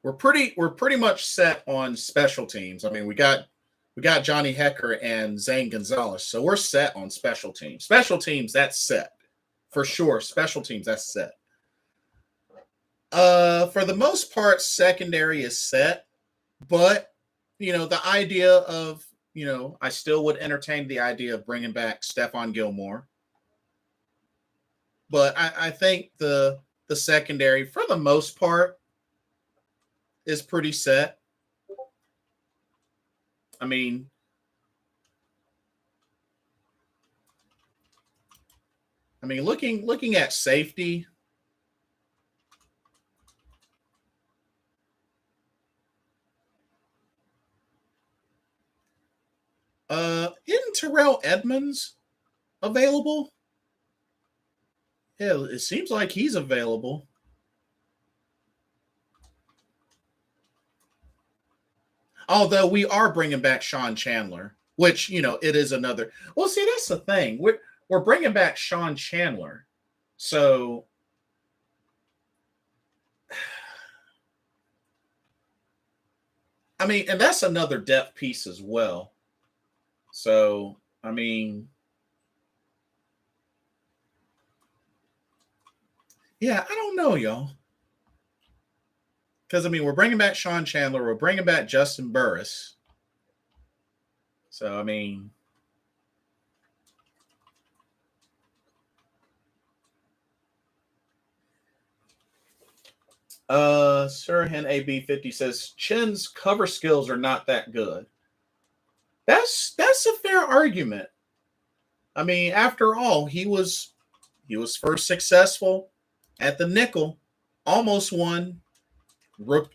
A: We're pretty much set on special teams. I mean, we got Johnny Hecker and Zane Gonzalez, so we're set on special teams. Special teams, that's set for sure. Special teams, that's set. For the most part, secondary is set, but the idea of I still would entertain the idea of bringing back Stephon Gilmore, but I think the secondary for the most part is pretty set. I mean, I mean, looking at safety, isn't Terrell Edmonds available? Yeah, it seems like he's available. Although we are bringing back Sean Chandler, which it is another. Well, see, that's the thing. We're bringing back Sean Chandler, so I mean, and that's another depth piece as well. So I mean, yeah, I don't know, y'all. Because I mean, we're bringing back Sean Chandler, we're bringing back Justin Burris. So I mean, Sirhan AB50 says Chin's cover skills are not that good. That's a fair argument. I mean, after all, he was first successful at the nickel, almost won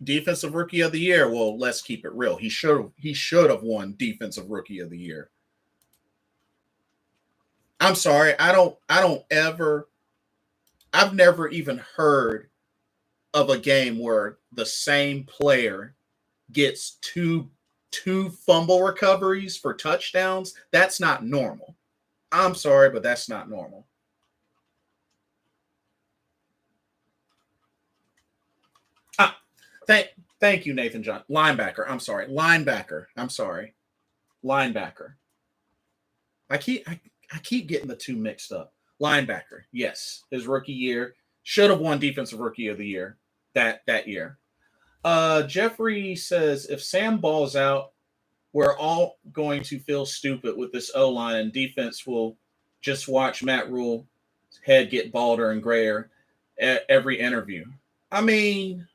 A: defensive rookie of the year. Well, let's keep it real. He should have won defensive rookie of the year. I'm sorry. I've never even heard of a game where the same player gets two fumble recoveries for touchdowns. That's not normal. I'm sorry, but that's not normal. Thank you, Nathan John. Linebacker. I'm sorry. Linebacker. I keep getting the two mixed up. Linebacker. Yes, his rookie year should have won defensive rookie of the year that year. Jeffrey says if Sam balls out, we're all going to feel stupid with this O-line, and defense will just watch Matt Rule's head get balder and grayer at every interview. I mean,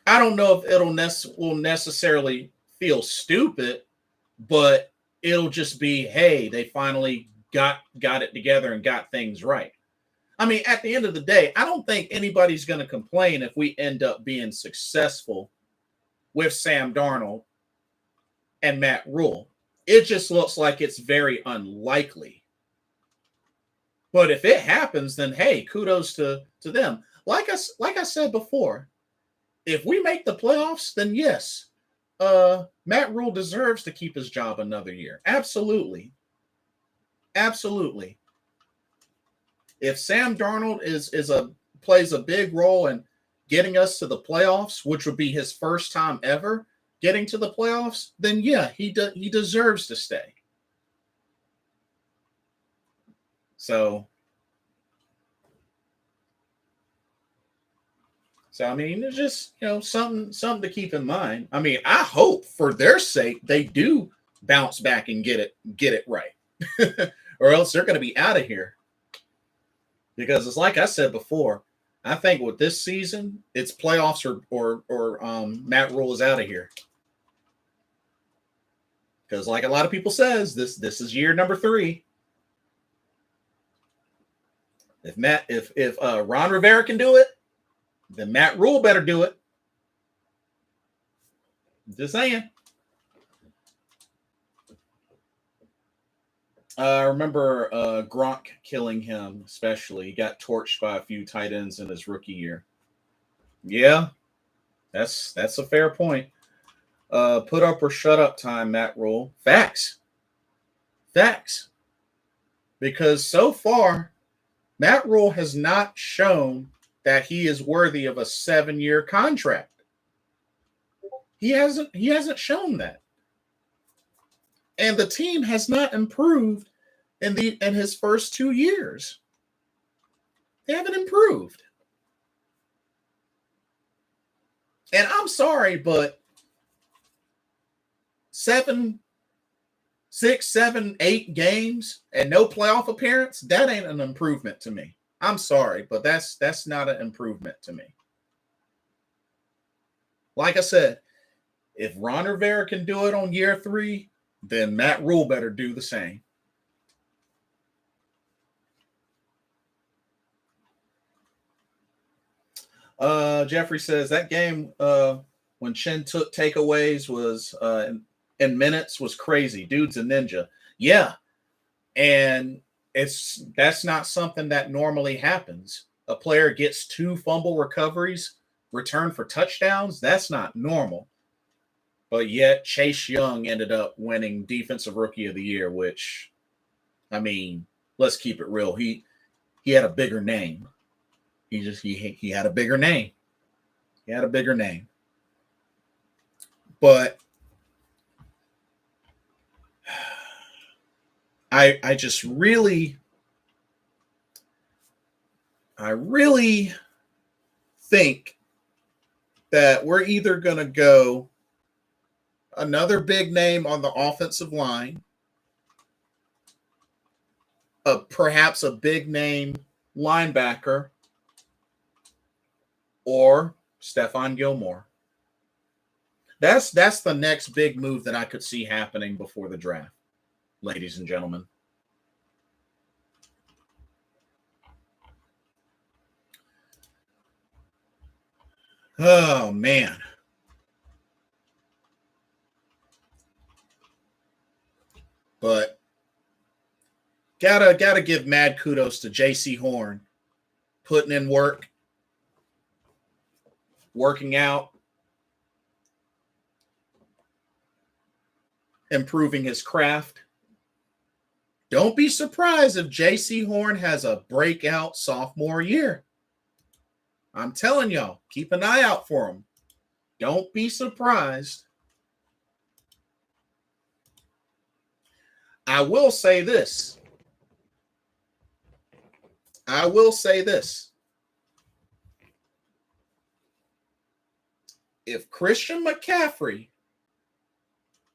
A: I don't know if will necessarily feel stupid, but it'll just be, hey, they finally got it together and got things right. I mean, at the end of the day, I don't think anybody's going to complain if we end up being successful with Sam Darnold and Matt Rule. It just looks like it's very unlikely. But if it happens, then hey, kudos to them. Like I said before, if we make the playoffs, then yes, Matt Rule deserves to keep his job another year. Absolutely. Absolutely. If Sam Darnold plays a big role in getting us to the playoffs, which would be his first time ever getting to the playoffs, then yeah, he deserves to stay. So I mean, it's just something to keep in mind. I mean, I hope for their sake they do bounce back and get it right, or else they're going to be out of here. Because it's like I said before, I think with this season, it's playoffs or Matt Rule is out of here. Because like a lot of people says, this is year number 3. If Ron Rivera can do it, then Matt Rule better do it. Just saying. I remember Gronk killing him, especially. He got torched by a few tight ends in his rookie year. Yeah, that's a fair point. Put up or shut up time, Matt Rule. Facts. Because so far, Matt Rule has not shown that he is worthy of a 7-year contract. He hasn't shown that. And the team has not improved in his first 2 years. They haven't improved. And I'm sorry, but 7, 6, 7, 8 games and no playoff appearance, that ain't an improvement to me. I'm sorry, but that's not an improvement to me. Like I said, if Ron Rivera can do it on year 3, then Matt Rule better do the same. Jeffrey says that game when Chin took takeaways was in minutes was crazy. Dude's a ninja. Yeah, and that's not something that normally happens. A player gets 2 fumble recoveries, return for touchdowns. That's not normal. But yet Chase Young ended up winning Defensive Rookie of the Year, which, I mean, let's keep it real. He had a bigger name. He had a bigger name. He had a bigger name. But I really think that we're either going to go another big name on the offensive line, perhaps a big name linebacker, or Stephon Gilmore. That's the next big move that I could see happening before the draft, ladies and gentlemen. Oh, man. But gotta give mad kudos to J.C. Horn, putting in work, working out, improving his craft. Don't be surprised if J.C. Horn has a breakout sophomore year. I'm telling y'all, keep an eye out for him. Don't be surprised. I will say this. If Christian McCaffrey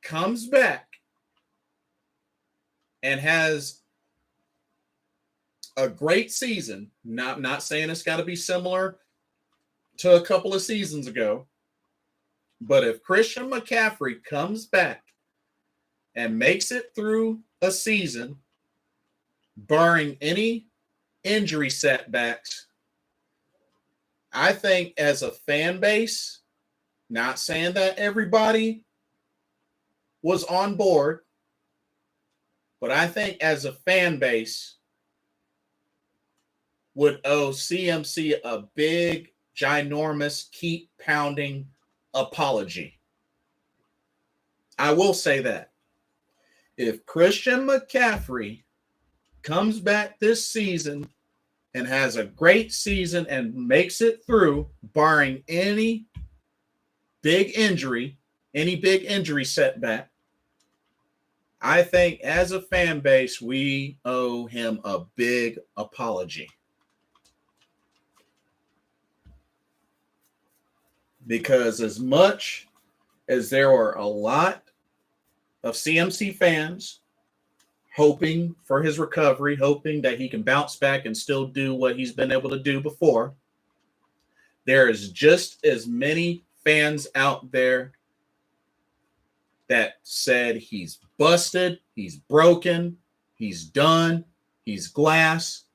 A: comes back and has a great season, not saying it's got to be similar to a couple of seasons ago, but if Christian McCaffrey comes back and makes it through a season, barring any injury setbacks, I think as a fan base, not saying that everybody was on board, but I think as a fan base would owe CMC a big, ginormous, keep pounding apology. I will say that. If Christian McCaffrey comes back this season and has a great season and makes it through, barring any big injury setback, I think as a fan base, we owe him a big apology. Because as much as there are a lot of CMC fans hoping for his recovery, hoping that he can bounce back and still do what he's been able to do before, there is just as many fans out there that said he's busted, he's broken, he's done, he's glass,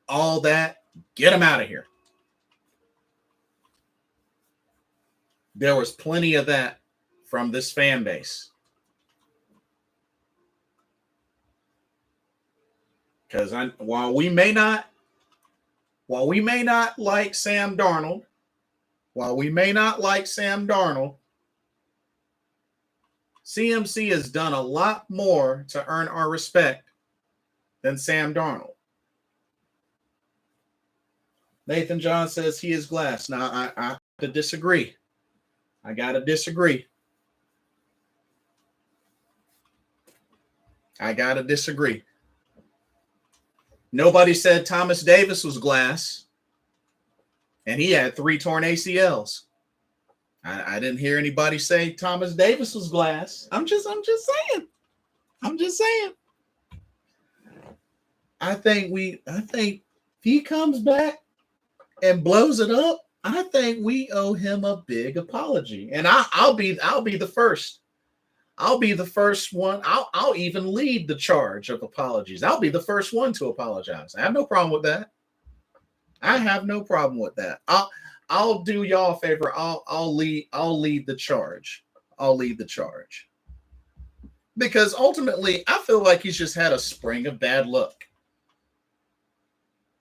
A: all that. Get him out of here. There was plenty of that from this fan base. Because while we may not like Sam Darnold, CMC has done a lot more to earn our respect than Sam Darnold. Nathan John says he is glass. Now, I have to disagree. I got to disagree. Nobody said Thomas Davis was glass, and he had 3 torn ACLs. I didn't hear anybody say Thomas Davis was glass. I'm just saying. I think if he comes back and blows it up, I think we owe him a big apology. And I'll be the first. I'll be the first one. I'll even lead the charge of apologies. I'll be the first one to apologize. I have no problem with that. I'll do y'all a favor. I'll lead the charge. I'll lead the charge. Because ultimately, I feel like he's just had a spring of bad luck.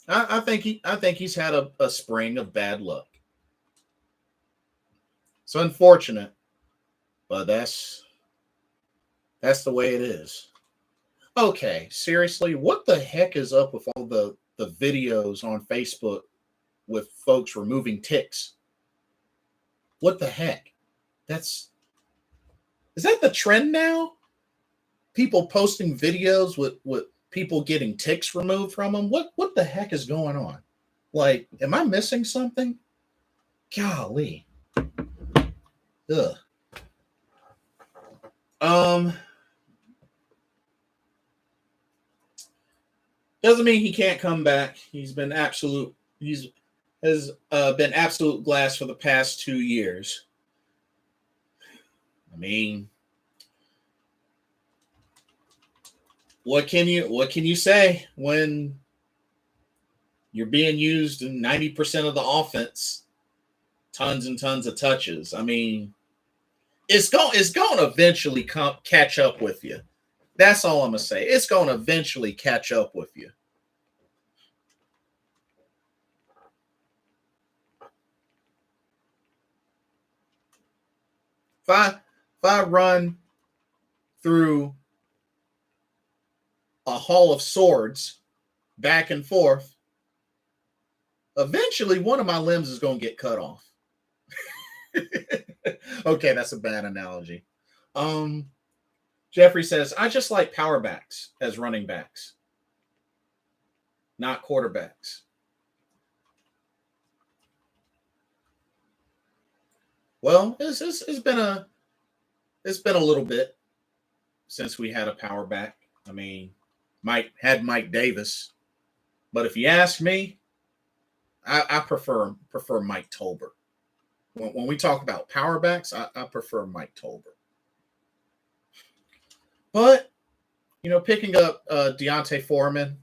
A: I think he's had a spring of bad luck. It's unfortunate, but that's the way it is. Okay, seriously, what the heck is up with all the videos on Facebook with folks removing ticks? What the heck? That's is that the trend now? People posting videos with people getting ticks removed from them. What the heck is going on? Like, am I missing something? Golly. Ugh. Um, doesn't mean he can't come back. He's been absolute. He's has been absolute glass for the past 2 years. I mean, what can you say when you're being used in 90% of the offense, tons and tons of touches? I mean, it's going to eventually catch up with you. That's all I'm gonna say. It's going to eventually catch up with you. If I run through a hall of swords back and forth, eventually one of my limbs is going to get cut off. Okay, that's a bad analogy. Um, Jeffrey says, I just like power backs as running backs, not quarterbacks. Well, it's been a little bit since we had a power back. I mean, Mike Davis, but if you ask me, I prefer Mike Tolbert. When we talk about power backs, I prefer Mike Tolbert. But picking up Deontay Foreman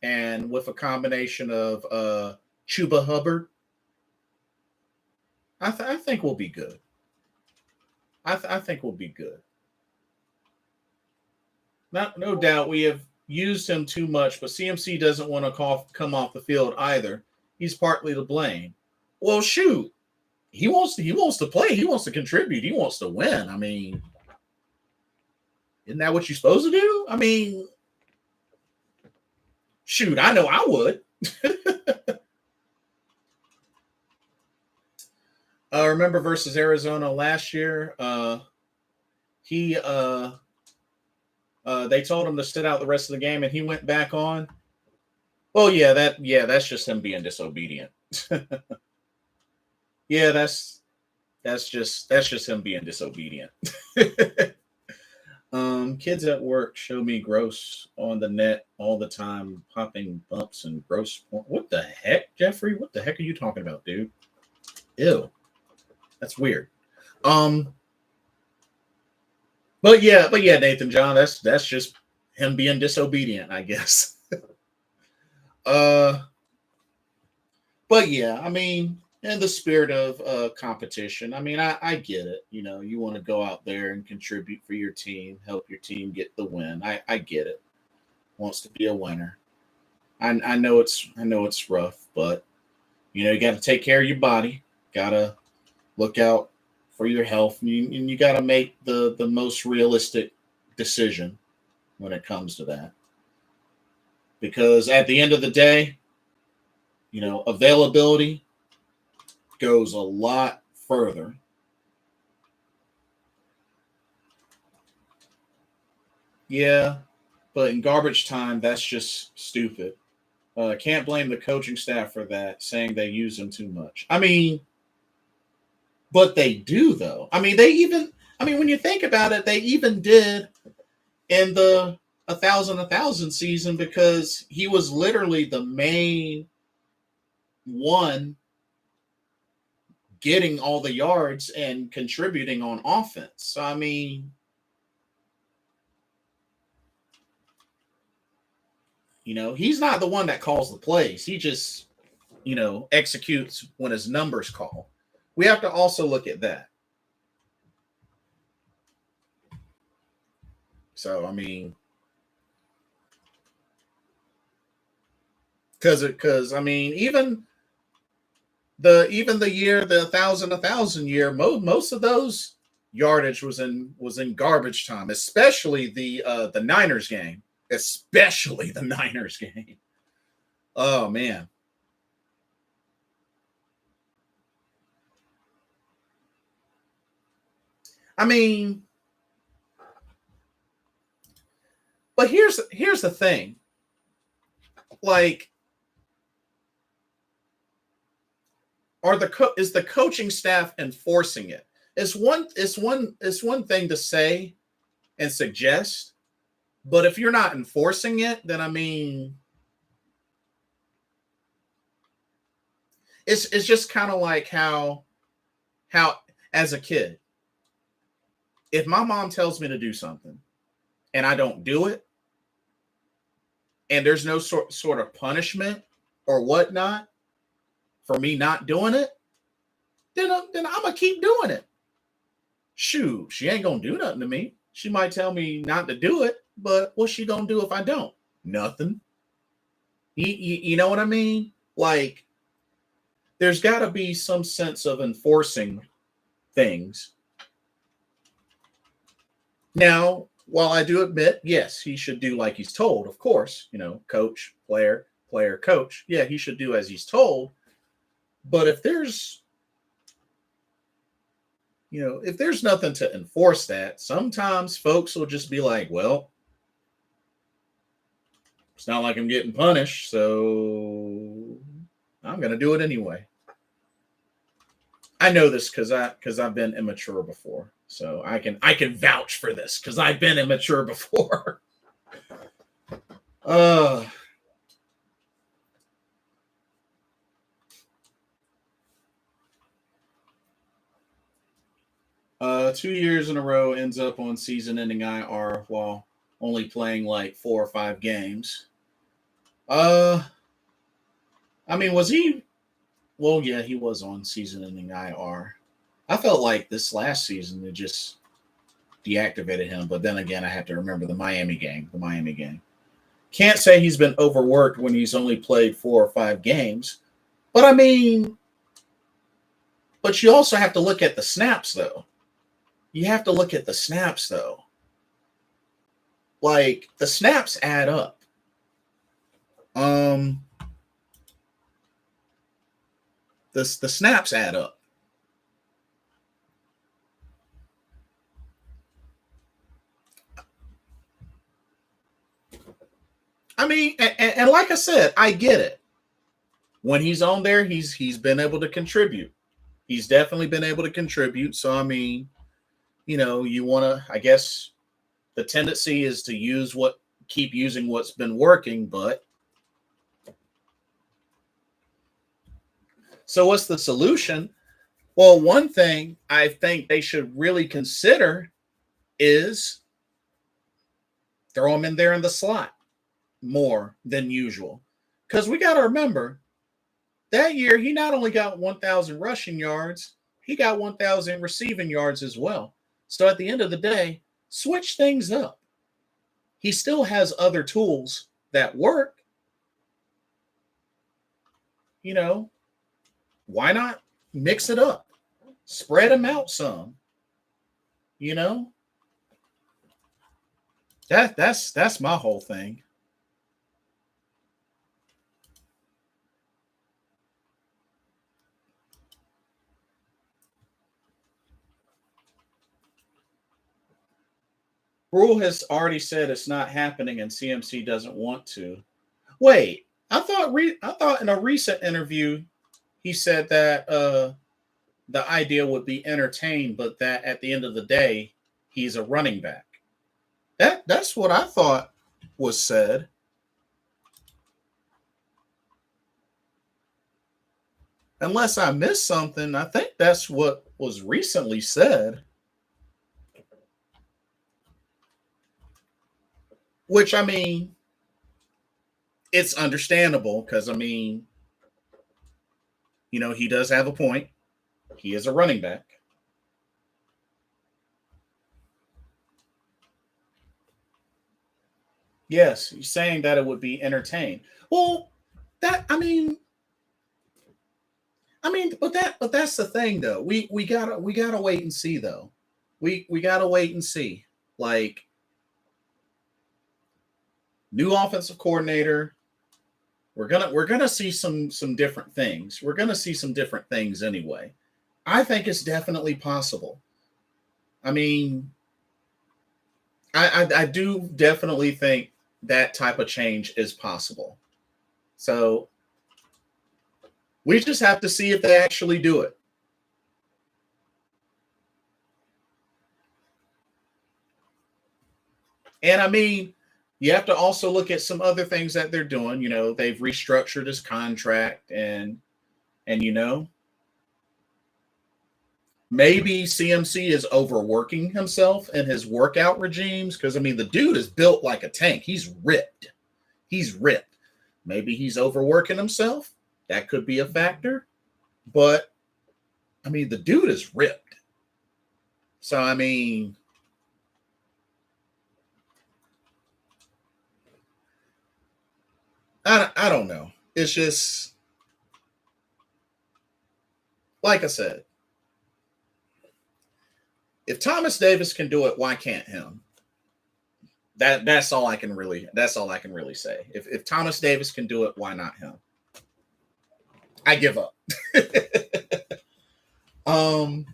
A: and with a combination of Chuba Hubbard, I think we'll be good. I think we'll be good. Not no doubt we have used him too much, but CMC doesn't want to come off the field either. He's partly to blame. Well, shoot, he wants to play. He wants to contribute. He wants to win. I mean, isn't that what you're supposed to do? I mean, shoot, I know I would. Remember versus Arizona last year? He they told him to sit out the rest of the game, and he went back on. Oh that's just him being disobedient. Yeah, that's just him being disobedient. Kids at work show me gross on the net all the time, popping bumps and gross. What the heck, Jeffrey? What the heck are you talking about, dude? Ew, that's weird. Um, but yeah, Nathan John, that's just him being disobedient, I guess. uh, but yeah, I mean, in the spirit of competition, I mean, I get it. You want to go out there and contribute for your team, help your team get the win. I get it. Wants to be a winner. I know it's rough, but you got to take care of your body. Got to look out for your health, and you got to make the most realistic decision when it comes to that. Because at the end of the day, availability goes a lot further. Yeah, but in garbage time, that's just stupid. Can't blame the coaching staff for that, saying they use them too much. I mean, but they do though. I mean, when you think about it, they even did in the a thousand season because he was literally the main one getting all the yards and contributing on offense. So I mean, he's not the one that calls the plays. He just executes when his numbers call. We have to also look at that. So I mean, because I mean, even the year, the 1,000 year, most of those yardage was in garbage time, especially the Niners game, especially the Niners game. Oh man. I mean, but here's the thing. Like, is the coaching staff enforcing it? It's one thing to say and suggest, but if you're not enforcing it, then I mean, it's just kind of like how as a kid, if my mom tells me to do something and I don't do it, and there's no sort of punishment or whatnot for me not doing it, then I'm gonna keep doing it. Shoot, she ain't gonna do nothing to me. She might tell me not to do it, but what's she gonna do if I don't? Nothing. You know what I mean? Like, there's got to be some sense of enforcing things. Now, while I do admit, yes, he should do like he's told, of course, coach, player, player, coach. Yeah, he should do as he's told. But if there's nothing to enforce that, sometimes folks will just be like, well, it's not like I'm getting punished, so I'm going to do it anyway. I know this because I've been immature before, so I can vouch for this because I've been immature before. uh 2 years in a row ends up on season-ending IR while only playing like 4 or 5 games. Uh, I mean, was he? Well, yeah, he was on season-ending IR. I felt like this last season they just deactivated him, but then again, I have to remember the Miami game. The Miami game. Can't say he's been overworked when he's only played 4 or 5 games. But I mean, but you also have to look at the snaps, though. You have to look at the snaps, though. Like, the snaps add up. Um, the snaps add up. I mean, and like I said, I get it. When he's on there, he's been able to contribute. He's definitely been able to contribute. So I mean, you want to. I guess the tendency is to keep using what's been working. But so what's the solution? Well, one thing I think they should really consider is throw him in there in the slot more than usual. Because we got to remember that year he not only got 1,000 rushing yards, he got 1,000 receiving yards as well. So at the end of the day, switch things up. He still has other tools that work. Why not mix it up? Spread them out some. You know? That's my whole thing. Rule has already said it's not happening, and CMC doesn't want to. Wait, I thought in a recent interview he said that the idea would be entertained, but that at the end of the day he's a running back. That's what I thought was said. Unless I missed something, I think that's what was recently said. Which I mean, it's understandable because I mean, He does have a point. He is a running back. Yes, he's saying that it would be entertained. Well, that but that's the thing though. We gotta wait and see though. We gotta wait and see. Like, new offensive coordinator. We're gonna see some different things. We're gonna see some different things anyway. I think it's definitely possible. I mean, I do definitely think that type of change is possible. So we just have to see if they actually do it. And I mean, you have to also look at some other things that they're doing. They've restructured his contract, and maybe CMC is overworking himself in his workout regimes, because I mean the dude is built like a tank. He's ripped. He's ripped. Maybe he's overworking himself. That could be a factor. But I mean the dude is ripped. So I mean, I don't know. It's just like I said. If Thomas Davis can do it, why can't him? That's all I can really say. If Thomas Davis can do it, why not him? I give up. um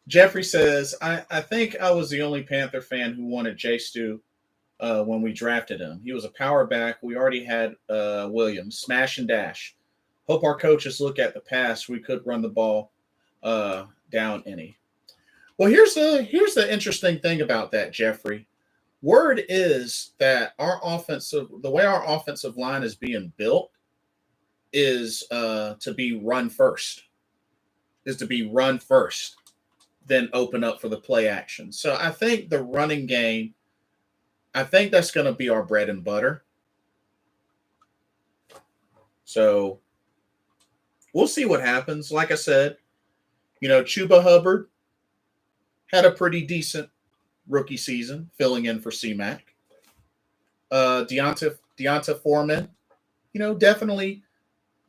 A: Jeffrey says, I think I was the only Panther fan who wanted Jay Stu when we drafted him. He was a power back. We already had Williams. Smash and dash. Hope our coaches look at the past. We could run the ball down any. Well, here's the interesting thing about that, Jeffrey. Word is that the way our offensive line is being built is to be run first. Is to be run first, then open up for the play action. So I think the running game, I think that's going to be our bread and butter. So we'll see what happens. Like I said, Chuba Hubbard had a pretty decent rookie season, filling in for C-Mac. Deonta Foreman, definitely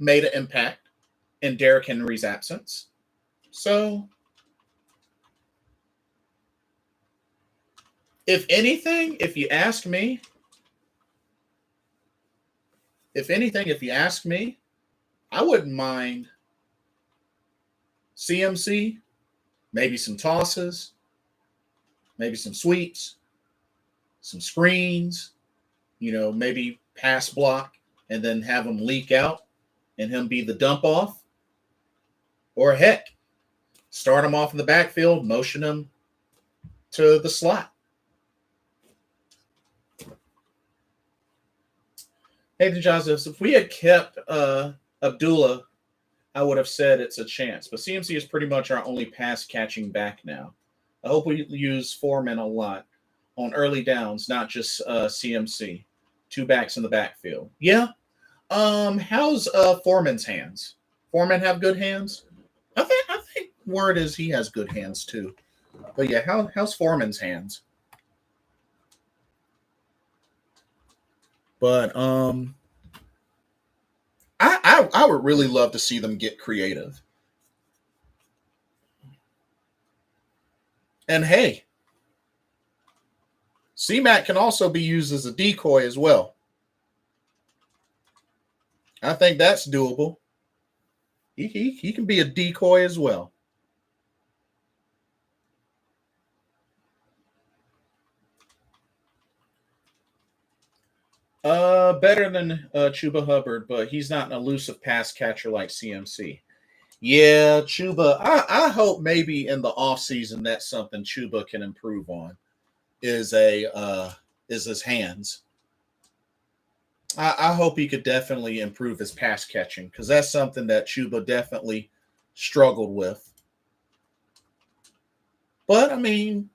A: made an impact in Derrick Henry's absence. So, if anything, if you ask me, I wouldn't mind CMC, maybe some tosses, maybe some sweeps, some screens, maybe pass block, and then have him leak out and him be the dump off. Or heck, start him off in the backfield, motion him to the slot. Nathan Johnson, if we had kept Abdullah, I would have said it's a chance. But CMC is pretty much our only pass catching back now. I hope we use Foreman a lot on early downs, not just CMC. Two backs in the backfield. Yeah. How's Foreman's hands? Foreman have good hands? I think word is he has good hands too. But yeah, how's Foreman's hands? But I would really love to see them get creative. And hey, C-Mac can also be used as a decoy as well. I think that's doable. He can be a decoy as well. Better than Chuba Hubbard, but he's not an elusive pass catcher like CMC. Yeah, Chuba. I hope maybe in the offseason that's something Chuba can improve on. Is his hands. I hope he could definitely improve his pass catching, because that's something that Chuba definitely struggled with. But I mean,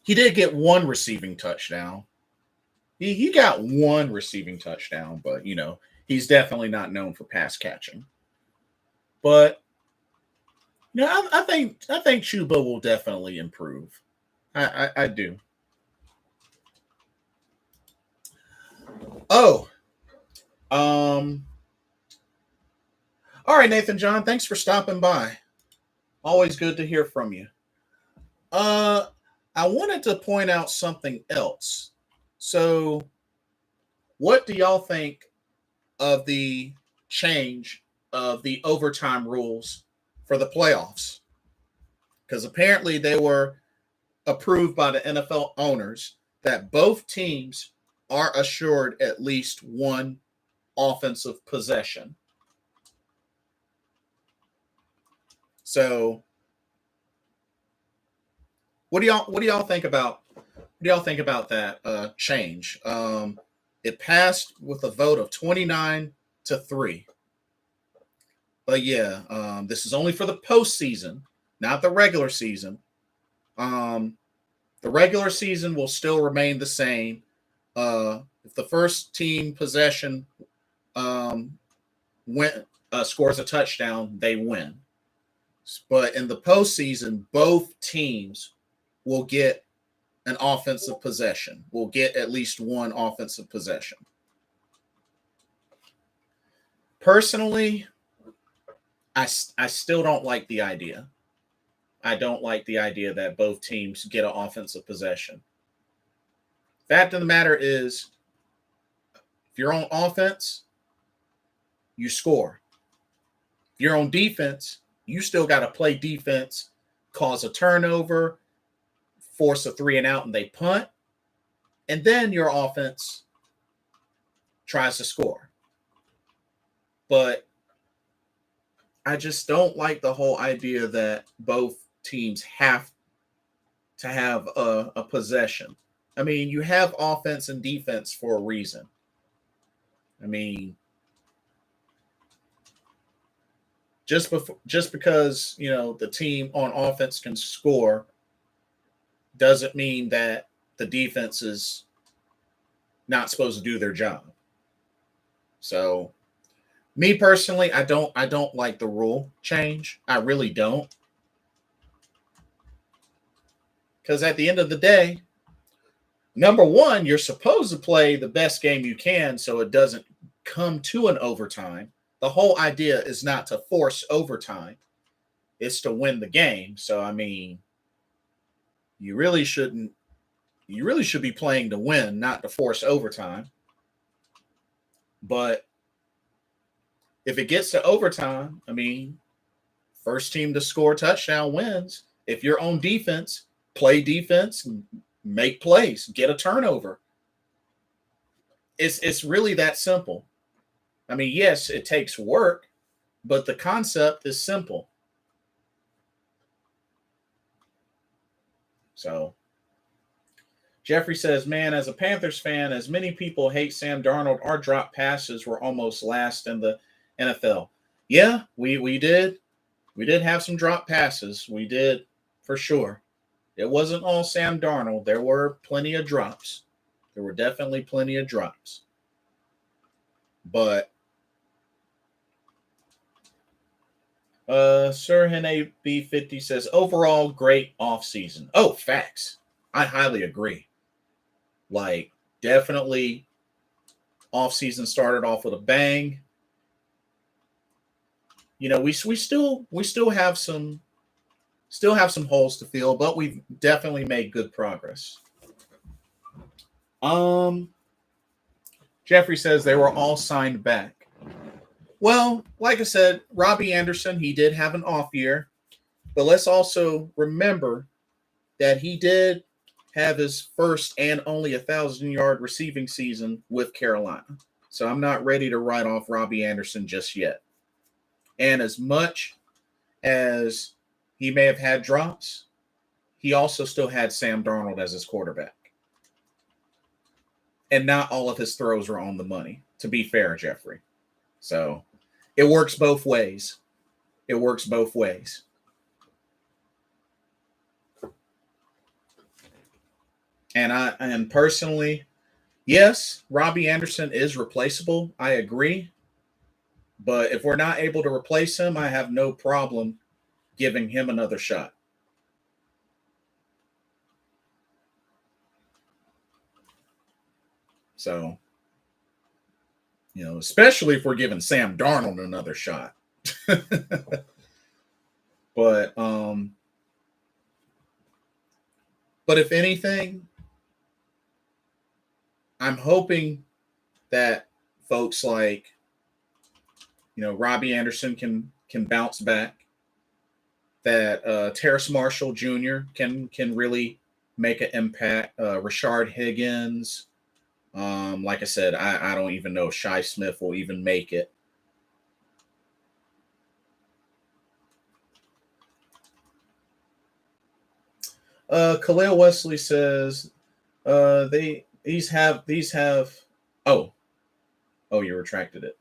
A: he did get one receiving touchdown. He got one receiving touchdown, but he He's definitely not known for pass catching. But I think Chuba will definitely improve. I do. Oh, um, all right, Nathan John. Thanks for stopping by. Always good to hear from you. Uh, I wanted to point out something else. So, what do y'all think of the change of the overtime rules for the playoffs? Because apparently they were approved by the NFL owners that both teams are assured at least one offensive possession. So, what do y'all think about that change? It passed with a vote of 29-3. But yeah, this is only for the postseason, not the regular season. Um, the regular season will still remain the same. If the first team possession um, scores a touchdown, they win. But in the postseason, both teams will get an offensive possession. Will get at least one offensive possession. Personally, I still don't like the idea. I don't like the idea that both teams get an offensive possession. Fact of the matter is, if you're on offense, you score. If you're on defense, you still got to play defense, cause a turnover, force a 3 and out, and they punt. And then your offense tries to score. But I just don't like the whole idea that both teams have to have a possession. I mean, you have offense and defense for a reason. I mean, just because the team on offense can score doesn't mean that the defense is not supposed to do their job. So, me personally, I don't like the rule change. I really don't. Because at the end of the day, number one, you're supposed to play the best game you can so it doesn't come to an overtime. The whole idea is not to force overtime. It's to win the game. So, I mean, you really should be playing to win, not to force overtime. But if it gets to overtime, I mean, first team to score a touchdown wins. If you're on defense, play defense, make plays, get a turnover. It's really that simple. I mean, yes, it takes work, but the concept is simple. So, Jeffrey says, man, as a Panthers fan, as many people hate Sam Darnold, our drop passes were almost last in the NFL. Yeah, we did. We did have some drop passes. We did, for sure. It wasn't all Sam Darnold. There were plenty of drops. There were definitely plenty of drops. But Sir Hene B50 says, overall, great offseason. Oh, facts. I highly agree. Like, definitely offseason started off with a bang. We still have some holes to fill, but we've definitely made good progress. Jeffrey says they were all signed back. Well, like I said, Robbie Anderson, he did have an off year, but let's also remember that he did have his first and only 1,000-yard receiving season with Carolina. So I'm not ready to write off Robbie Anderson just yet. And as much as he may have had drops, he also still had Sam Darnold as his quarterback. And not all of his throws were on the money, to be fair, Jeffrey. So it works both ways. It works both ways. And personally, yes, Robbie Anderson is replaceable. I agree. But if we're not able to replace him, I have no problem giving him another shot. So, especially if we're giving Sam Darnold another shot. But if anything, I'm hoping that folks like Robbie Anderson can bounce back. That Terrace Marshall Jr. can really make an impact. Rashard Higgins. Like I said, I don't even know if Shi Smith will even make it. Khalil Wesley says these have oh you retracted it.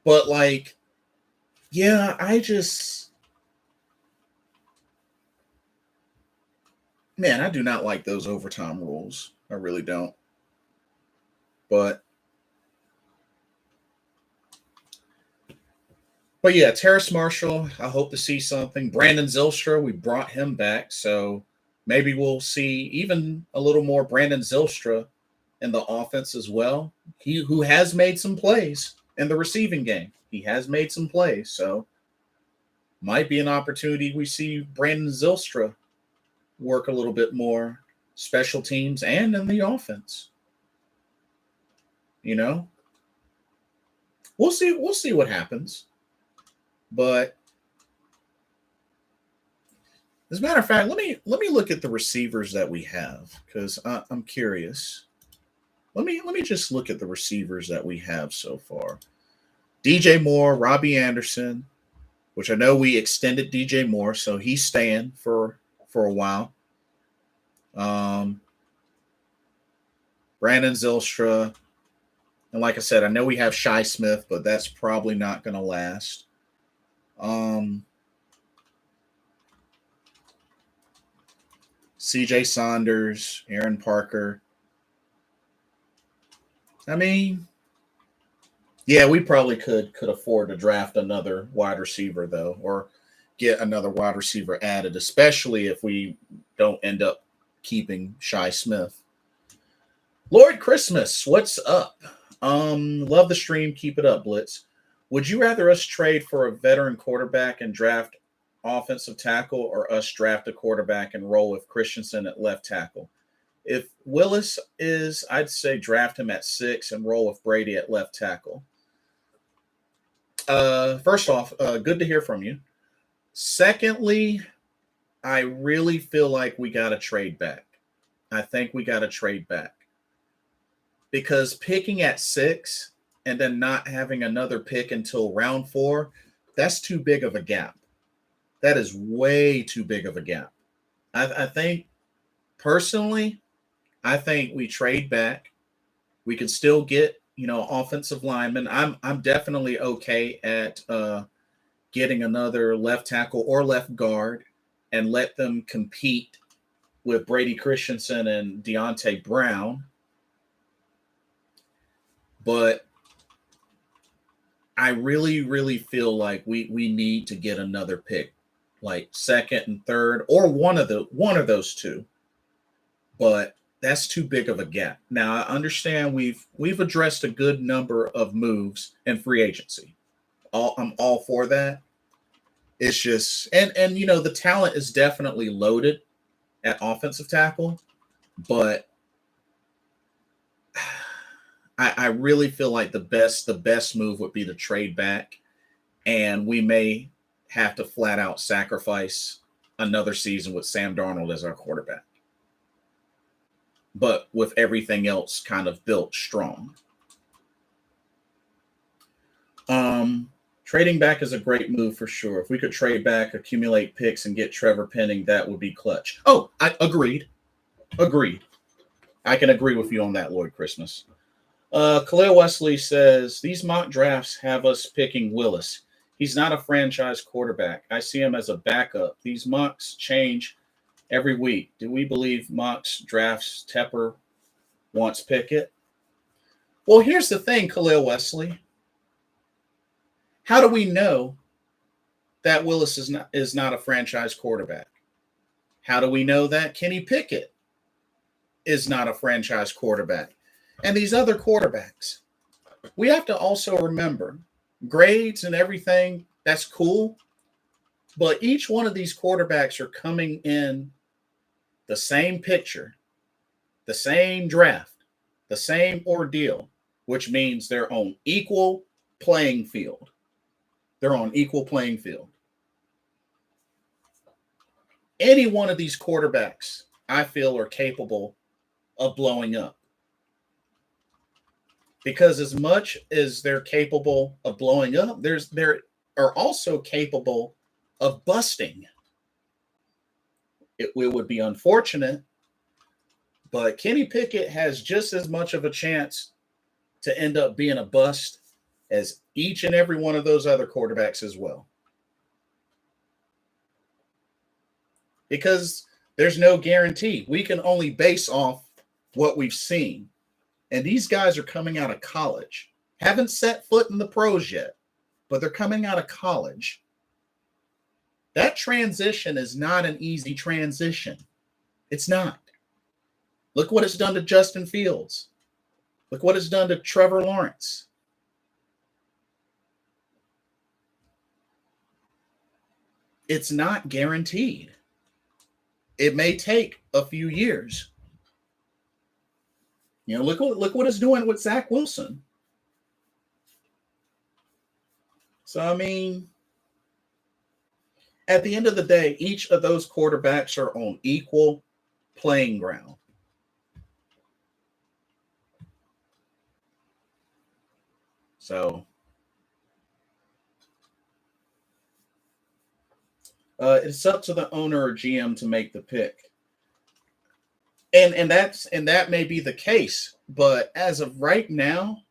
A: But like, yeah, I do not like those overtime rules. I really don't. But yeah, Terrace Marshall, I hope to see something. Brandon Zylstra, we brought him back, so maybe we'll see even a little more Brandon Zylstra in the offense as well. He who has made some plays in the receiving game. He has made some plays, so might be an opportunity we see Brandon Zylstra work a little bit more special teams and in the offense. We'll see what happens. But as a matter of fact, let me look at the receivers that we have, because I'm curious. Let me just look at the receivers that we have so far. DJ Moore, Robbie Anderson, which I know we extended DJ Moore, so he's staying for a while. Brandon Zylstra, and like I said, I know we have Shi Smith, but that's probably not going to last. CJ Saunders, Aaron Parker. I mean, yeah, we probably could afford to draft another wide receiver though, or get another wide receiver added, especially if we don't end up keeping Shi Smith. Lord Christmas, what's up? Love the stream. Keep it up, Blitz. Would you rather us trade for a veteran quarterback and draft offensive tackle, or us draft a quarterback and roll with Christensen at left tackle? If Willis is, I'd say draft him at 6 and roll with Brady at left tackle. First off, good to hear from you. Secondly, I really feel like we got to trade back. I think we got to trade back. Because picking at 6 and then not having another pick until round 4, that's too big of a gap. That is way too big of a gap. I think, personally, I think we trade back. We can still get, offensive linemen. I'm definitely okay at getting another left tackle or left guard and let them compete with Brady Christensen and Deontay Brown. But I really, really feel like we need to get another pick, like second and third, or one of those two. But that's too big of a gap. Now I understand we've addressed a good number of moves in free agency. I'm all for that. It's just and the talent is definitely loaded at offensive tackle, but I really feel like the best move would be to trade back, and we may have to flat out sacrifice another season with Sam Darnold as our quarterback, but with everything else kind of built strong. Trading back is a great move for sure. If we could trade back, accumulate picks, and get Trevor Penning, that would be clutch. Oh, I agreed. I can agree with you on that, Lord Christmas. Khalil Wesley says, these mock drafts have us picking Willis. He's not a franchise quarterback. I see him as a backup. These mocks change every week. Do we believe mocks drafts Tepper wants Pickett? Well, here's the thing, Khalil Wesley. How do we know that Willis is not a franchise quarterback? How do we know that Kenny Pickett is not a franchise quarterback? And these other quarterbacks. We have to also remember grades and everything, that's cool. But each one of these quarterbacks are coming in the same picture, the same draft, the same ordeal, which means they're on equal playing field. They're on equal playing field. Any one of these quarterbacks, I feel, are capable of blowing up. Because as much as they're capable of blowing up, they are also capable of busting. It would be unfortunate, but Kenny Pickett has just as much of a chance to end up being a bust as each and every one of those other quarterbacks as well. Because there's no guarantee. We can only base off what we've seen. And these guys are coming out of college. Haven't set foot in the pros yet, but they're coming out of college. That transition is not an easy transition. It's not. Look what it's done to Justin Fields. Look what it's done to Trevor Lawrence. It's not guaranteed. It may take a few years. You know, look what it's doing with Zach Wilson. So, I mean, at the end of the day, each of those quarterbacks are on equal playing ground. So, it's up to the owner or GM to make the pick. And that may be the case, but as of right now,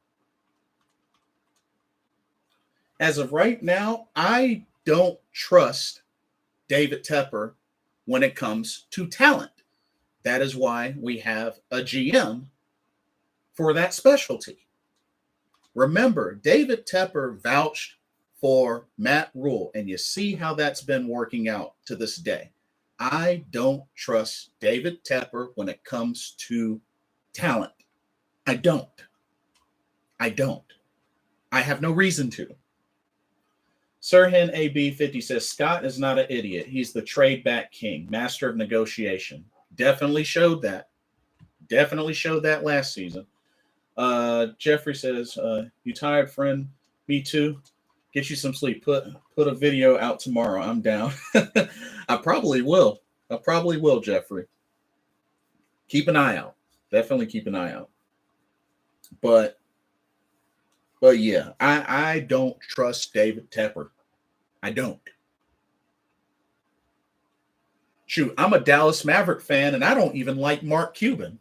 A: I don't trust David Tepper when it comes to talent. That is why we have a GM for that specialty. Remember, David Tepper vouched for Matt Rule, and you see how that's been working out to this day. I don't trust David Tepper when it comes to talent. I don't. I have no reason to. Sirhan AB50 says, Scott is not an idiot. He's the trade back king, master of negotiation. Definitely showed that. Last season. Jeffrey says, you tired, friend? Me too. Get you some sleep. Put a video out tomorrow. I'm down. I probably will, Jeffrey. Keep an eye out. Definitely keep an eye out. But yeah, I don't trust David Tepper. I don't. Shoot, I'm a Dallas Maverick fan, and I don't even like Mark Cuban.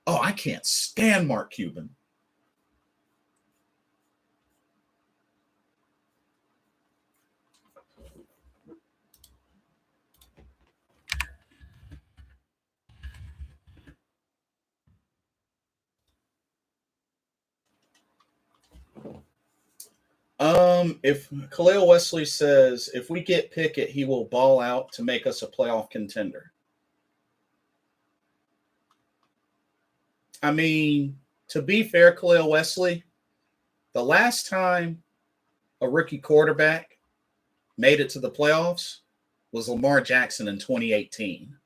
A: Oh, I can't stand Mark Cuban. If Khalil Wesley says, if we get Pickett, he will ball out to make us a playoff contender. I mean, to be fair, Khalil Wesley, the last time a rookie quarterback made it to the playoffs was Lamar Jackson in 2018.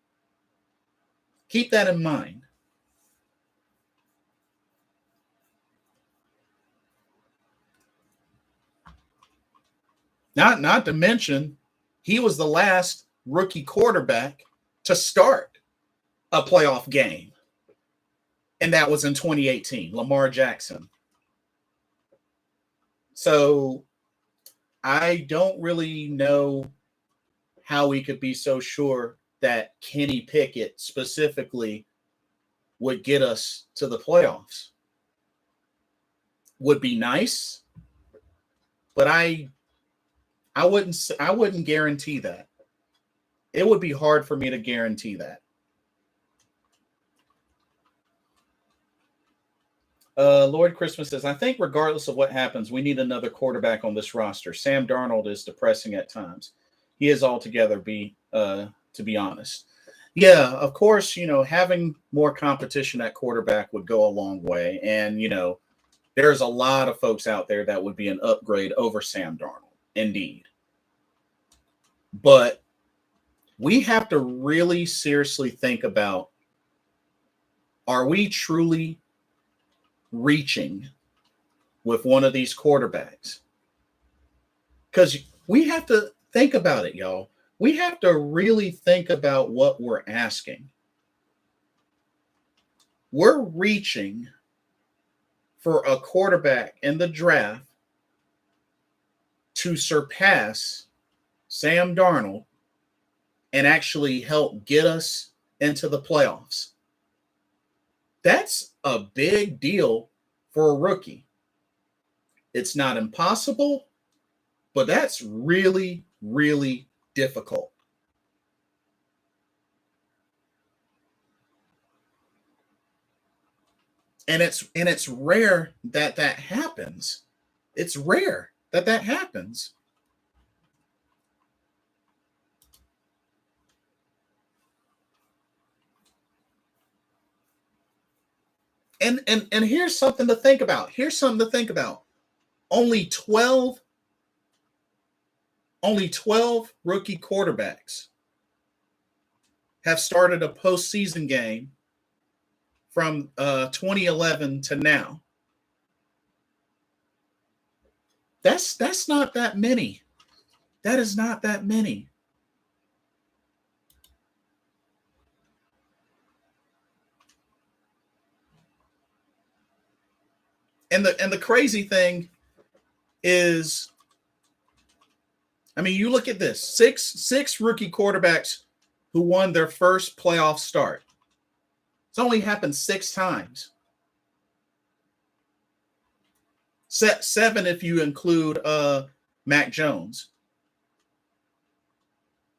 A: Keep that in mind. Not to mention, he was the last rookie quarterback to start a playoff game. And that was in 2018, Lamar Jackson. So I don't really know how we could be so sure that Kenny Pickett specifically would get us to the playoffs. Would be nice, but I wouldn't guarantee that. It would be hard for me to guarantee that. Lord Christmas says, I think regardless of what happens, we need another quarterback on this roster. Sam Darnold is depressing at times. He is altogether to be honest. Yeah, of course, having more competition at quarterback would go a long way. And, there's a lot of folks out there that would be an upgrade over Sam Darnold, indeed. But we have to really seriously think about, are we truly reaching with one of these quarterbacks? Because we have to think about it, y'all. We have to really think about what we're asking. We're reaching for a quarterback in the draft to surpass Sam Darnold and actually help get us into the playoffs. That's a big deal for a rookie. It's not impossible, but that's really, really difficult. And it's rare that happens. It's rare that happens. And here's something to think about. Only 12 rookie quarterbacks have started a postseason game from 2011 to now. That's not that many. That is not that many. And the crazy thing is, I mean, you look at this: six rookie quarterbacks who won their first playoff start. It's only happened 6 times. 7 if you include Mac Jones.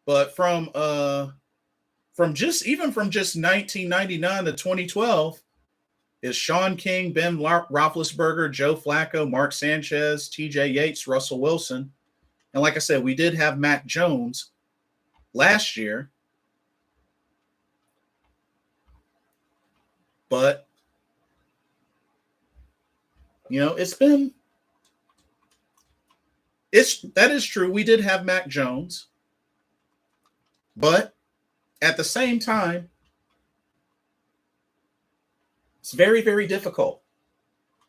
A: But from just 1999 to 2012 is Sean King, Ben Roethlisberger, Joe Flacco, Mark Sanchez, TJ Yates, Russell Wilson. And like I said, we did have Mac Jones last year. But, that is true. We did have Mac Jones. But at the same time, it's very, very difficult.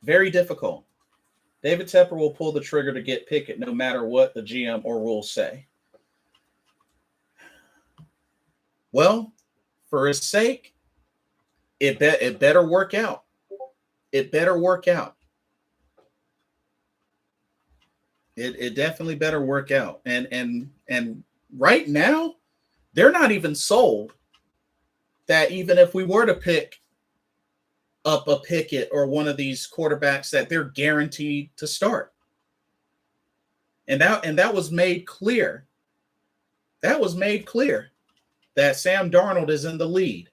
A: Very difficult. David Tepper will pull the trigger to get Pickett no matter what the GM or rules say. Well, for his sake, it better work out. It better work out. It definitely better work out. And right now, they're not even sold that even if we were to pick up a Pickett or one of these quarterbacks, that they're guaranteed to start. And that was made clear. That was made clear that Sam Darnold is in the lead.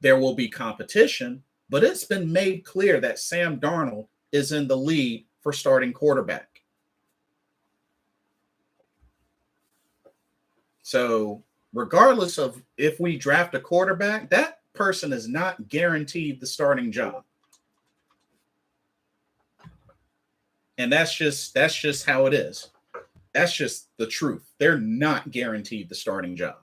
A: There will be competition, but it's been made clear that Sam Darnold is in the lead for starting quarterback. So regardless of if we draft a quarterback, that person is not guaranteed the starting job. And that's just how it is. That's just the truth. They're not guaranteed the starting job.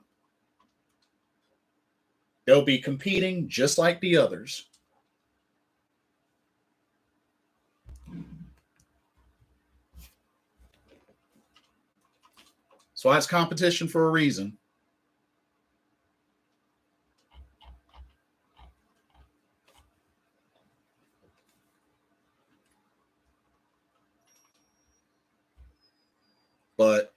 A: They'll be competing just like the others. So that's competition for a reason. But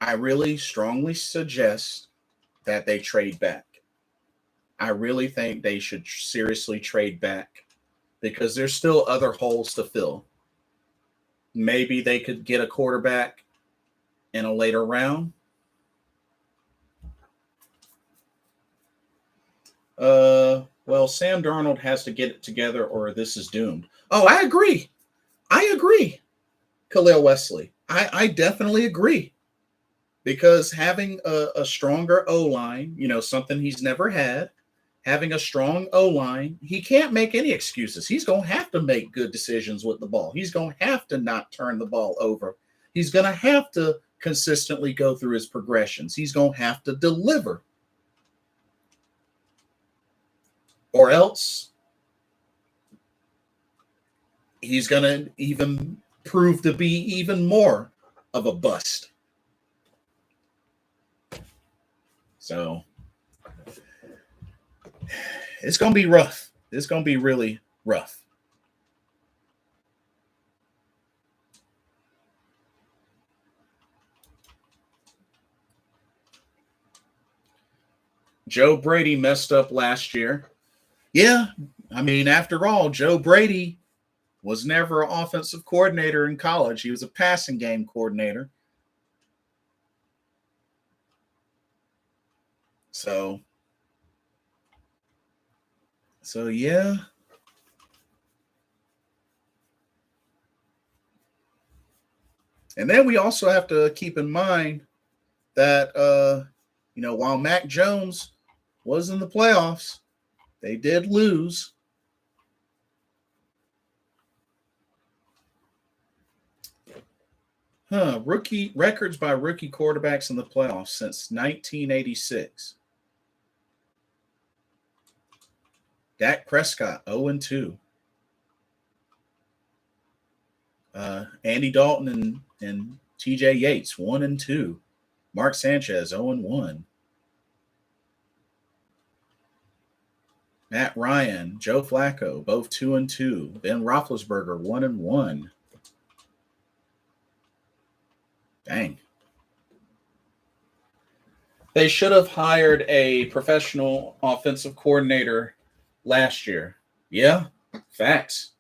A: I really strongly suggest that they trade back. I really think they should seriously trade back because there's still other holes to fill. Maybe they could get a quarterback in a later round. Well, Sam Darnold has to get it together or this is doomed. Oh, I agree. I agree, Khalil Wesley. I definitely agree because having a stronger O line, something he's never had, having a strong O line, he can't make any excuses. He's going to have to make good decisions with the ball. He's going to have to not turn the ball over. He's going to have to consistently go through his progressions. He's going to have to deliver. Or else he's going to even prove to be even more of a bust. So it's going to be rough. It's going to be really rough. Joe Brady messed up last year. Yeah, I mean, after all, Joe Brady was never an offensive coordinator in college. He was a passing game coordinator. So yeah. And then we also have to keep in mind that while Mac Jones was in the playoffs, they did lose. Rookie records by rookie quarterbacks in the playoffs since 1986. Dak Prescott 0-2. Andy Dalton and T.J. Yates 1-2. Mark Sanchez 0-1. Matt Ryan, Joe Flacco, both 2-2. Ben Roethlisberger 1-1. Dang. They should have hired a professional offensive coordinator last year. Yeah, facts.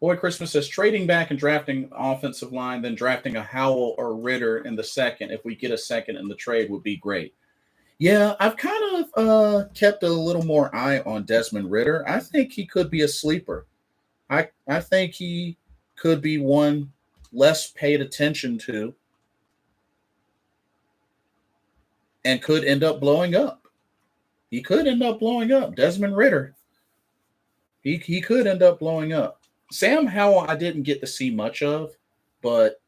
A: Boy Christmas says trading back and drafting offensive line, then drafting a Howell or Ritter in the second. If we get a second in the trade, would be great. Yeah, I've kind of kept a little more eye on Desmond Ritter. I think he could be a sleeper. I think he could be one less paid attention to and could end up blowing up. He could end up blowing up. Desmond Ritter. He could end up blowing up. Sam Howell, I didn't get to see much of, but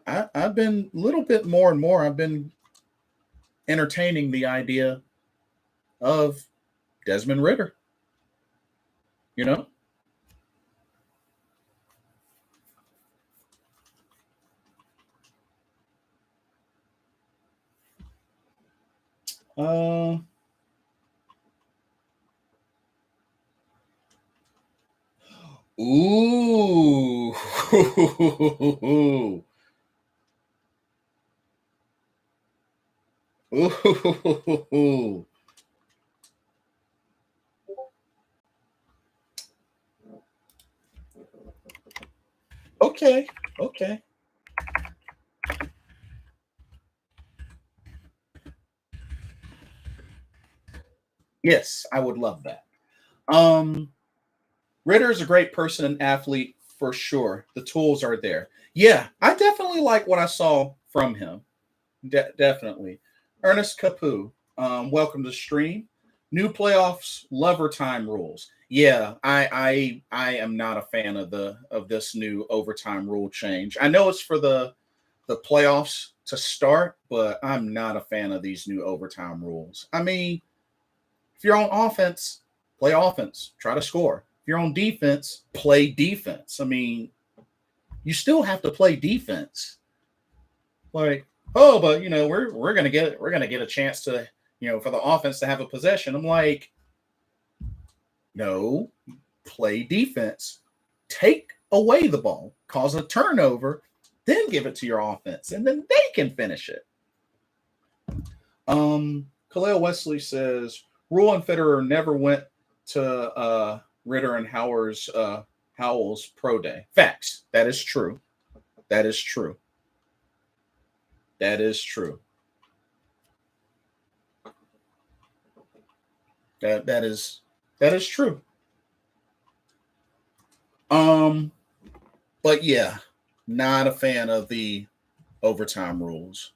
A: I've been a little bit more and more. I've been entertaining the idea of Desmond Ritter. You know? Ooh. Ooh. Okay. Yes, I would love that. Ritter is a great person and athlete for sure. The tools are there. Yeah, I definitely like what I saw from him. Definitely. Ernest Capu, welcome to the stream. New playoffs, lover time rules. Yeah, I am not a fan of this new overtime rule change. I know it's for the playoffs to start, but I'm not a fan of these new overtime rules. I mean, if you're on offense, play offense, try to score. If you're on defense, play defense. I mean, you still have to play defense. Like, oh, but we're gonna get a chance to for the offense to have a possession. I'm like, no, play defense, take away the ball, cause a turnover, then give it to your offense, and then they can finish it. Khalil Wesley says Rule and Federer never went to Ritter and Howell's pro day. Facts. That is true. That is true. Um, but yeah, not a fan of the overtime rules.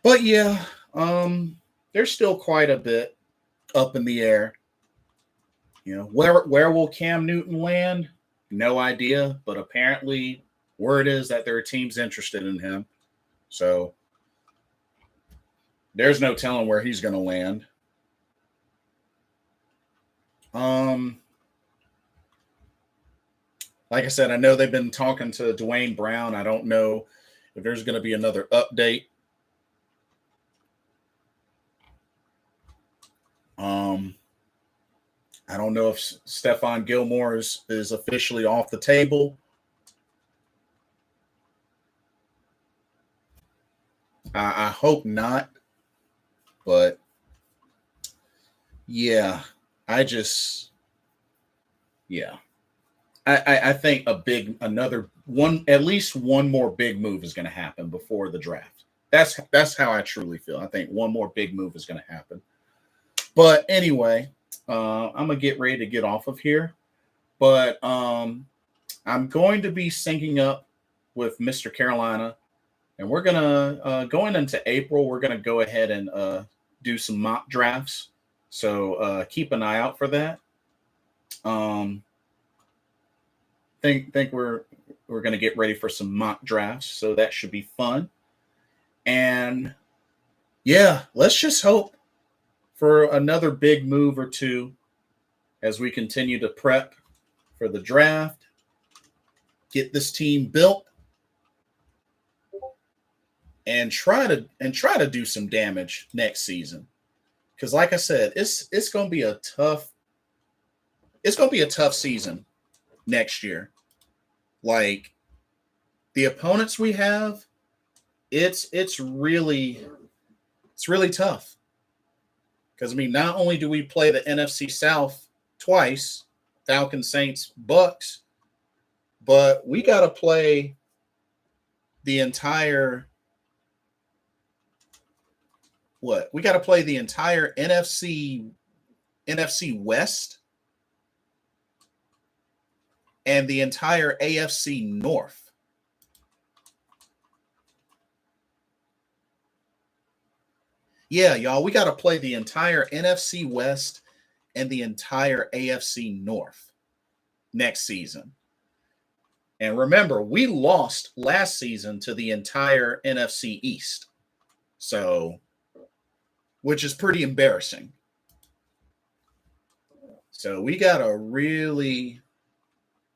A: But yeah, there's still quite a bit up in the air. Where will Cam Newton land? No idea, but apparently word is that there are teams interested in him. So there's no telling where he's going to land. Um, like I said, I know they've been talking to Dwayne Brown. I don't know if there's going to be another update. Um, I don't know if Stephon Gilmore is officially off the table. I hope not, but yeah, I just yeah. I think another one, at least one more big move is going to happen before the draft. That's how I truly feel. I think one more big move is going to happen. But anyway, I'm gonna get ready to get off of here. But I'm going to be syncing up with Mr. Carolina, and we're gonna going into April. We're gonna go ahead and do some mock drafts. So keep an eye out for that. Um, think we're gonna get ready for some mock drafts, so that should be fun. And yeah, let's just hope for another big move or two as we continue to prep for the draft, get this team built, and try to do some damage next season. Because, like I said, it's going to be a tough season next year. Like the opponents we have, it's really tough. Because I mean, not only do we play the NFC South twice, Falcons, Saints, Bucks, but we got to play the entire we got to play the entire NFC West and the entire AFC North. Yeah, y'all, we got to play the entire NFC West and the entire AFC North next season. And remember, we lost last season to the entire NFC East. So, which is pretty embarrassing. So we got to really,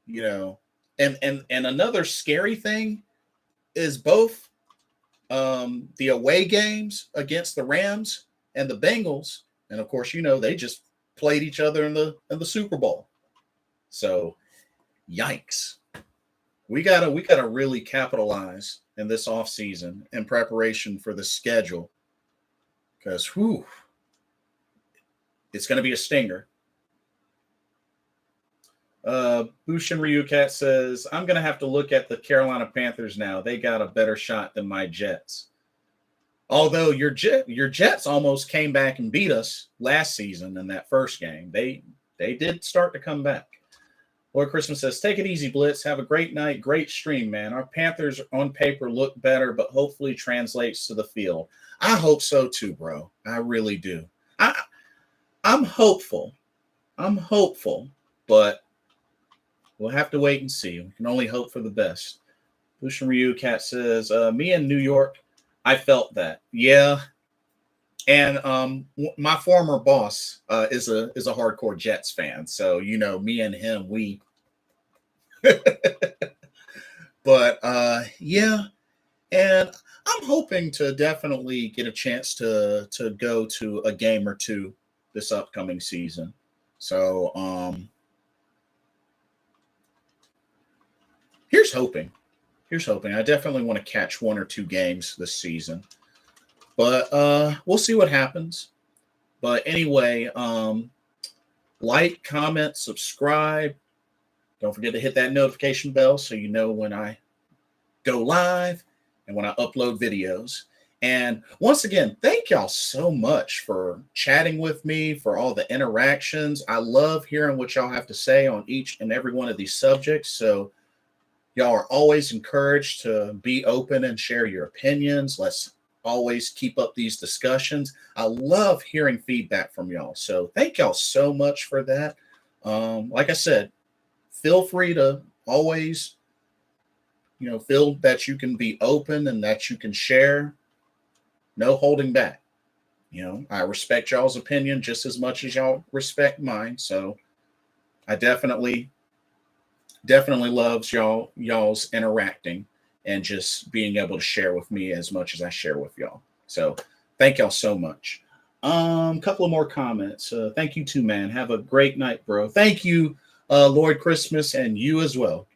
A: and another scary thing is both the away games against the Rams and the Bengals, and of course, they just played each other in the Super Bowl. So, yikes. We gotta really capitalize in this offseason in preparation for the schedule. Because it's gonna be a stinger. Bushin Ryukat says, I'm gonna have to look at the Carolina Panthers now. They got a better shot than my Jets. Although your Jets almost came back and beat us last season in that first game. They did start to come back. Lord Christmas says, take it easy, Blitz. Have a great night. Great stream, man. Our Panthers on paper look better, but hopefully translates to the field. I hope so too, bro. I really do. I'm hopeful. But we'll have to wait and see. We can only hope for the best. Bushin Ryu Cat says, me in New York, I felt that. Yeah. And my former boss is a hardcore Jets fan. So, me and him, we but yeah. And I'm hoping to definitely get a chance to go to a game or two this upcoming season. So here's hoping. I definitely want to catch one or two games this season. But we'll see what happens. But anyway, like, comment, subscribe. Don't forget to hit that notification bell so you know when I go live and when I upload videos. And once again, thank y'all so much for chatting with me, for all the interactions. I love hearing what y'all have to say on each and every one of these subjects. So y'all are always encouraged to be open and share your opinions. Let's always keep up these discussions. I love hearing feedback from y'all. So thank y'all so much for that. Like I said, feel free to always, feel that you can be open and that you can share. No holding back. I respect y'all's opinion just as much as y'all respect mine. So I definitely loves y'all's interacting and just being able to share with me as much as I share with y'all. So thank y'all so much. Couple of more comments. Thank you too, man. Have a great night, bro. Thank you, Lord Christmas, and you as well.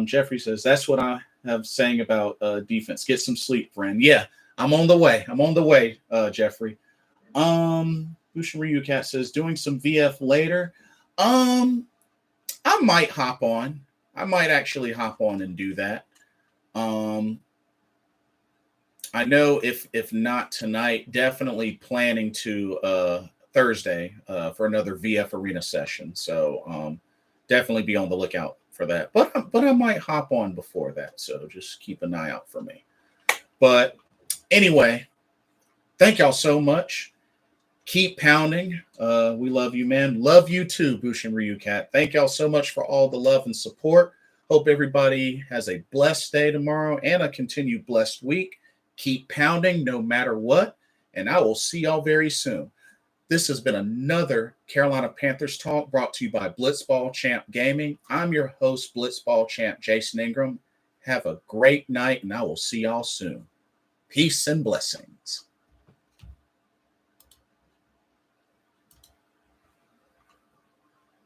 A: Jeffrey says that's what I have saying about defense. Get some sleep, friend. Yeah, I'm on the way. Jeffrey. Bushin Ryu Cat says doing some VF later. I might hop on. I might actually hop on and do that. I know if not tonight, definitely planning to Thursday for another VF Arena session. So definitely be on the lookout for that. But I might hop on before that. So just keep an eye out for me. But anyway, thank y'all so much. Keep pounding. We love you, man. Love you too, Bushin Ryu Cat. Thank y'all so much for all the love and support. Hope everybody has a blessed day tomorrow and a continued blessed week. Keep pounding no matter what. And I will see y'all very soon. This has been another Carolina Panthers talk brought to you by Blitzball Champ Gaming. I'm your host, Blitzball Champ Jason Ingram. Have a great night, and I will see y'all soon. Peace and blessings.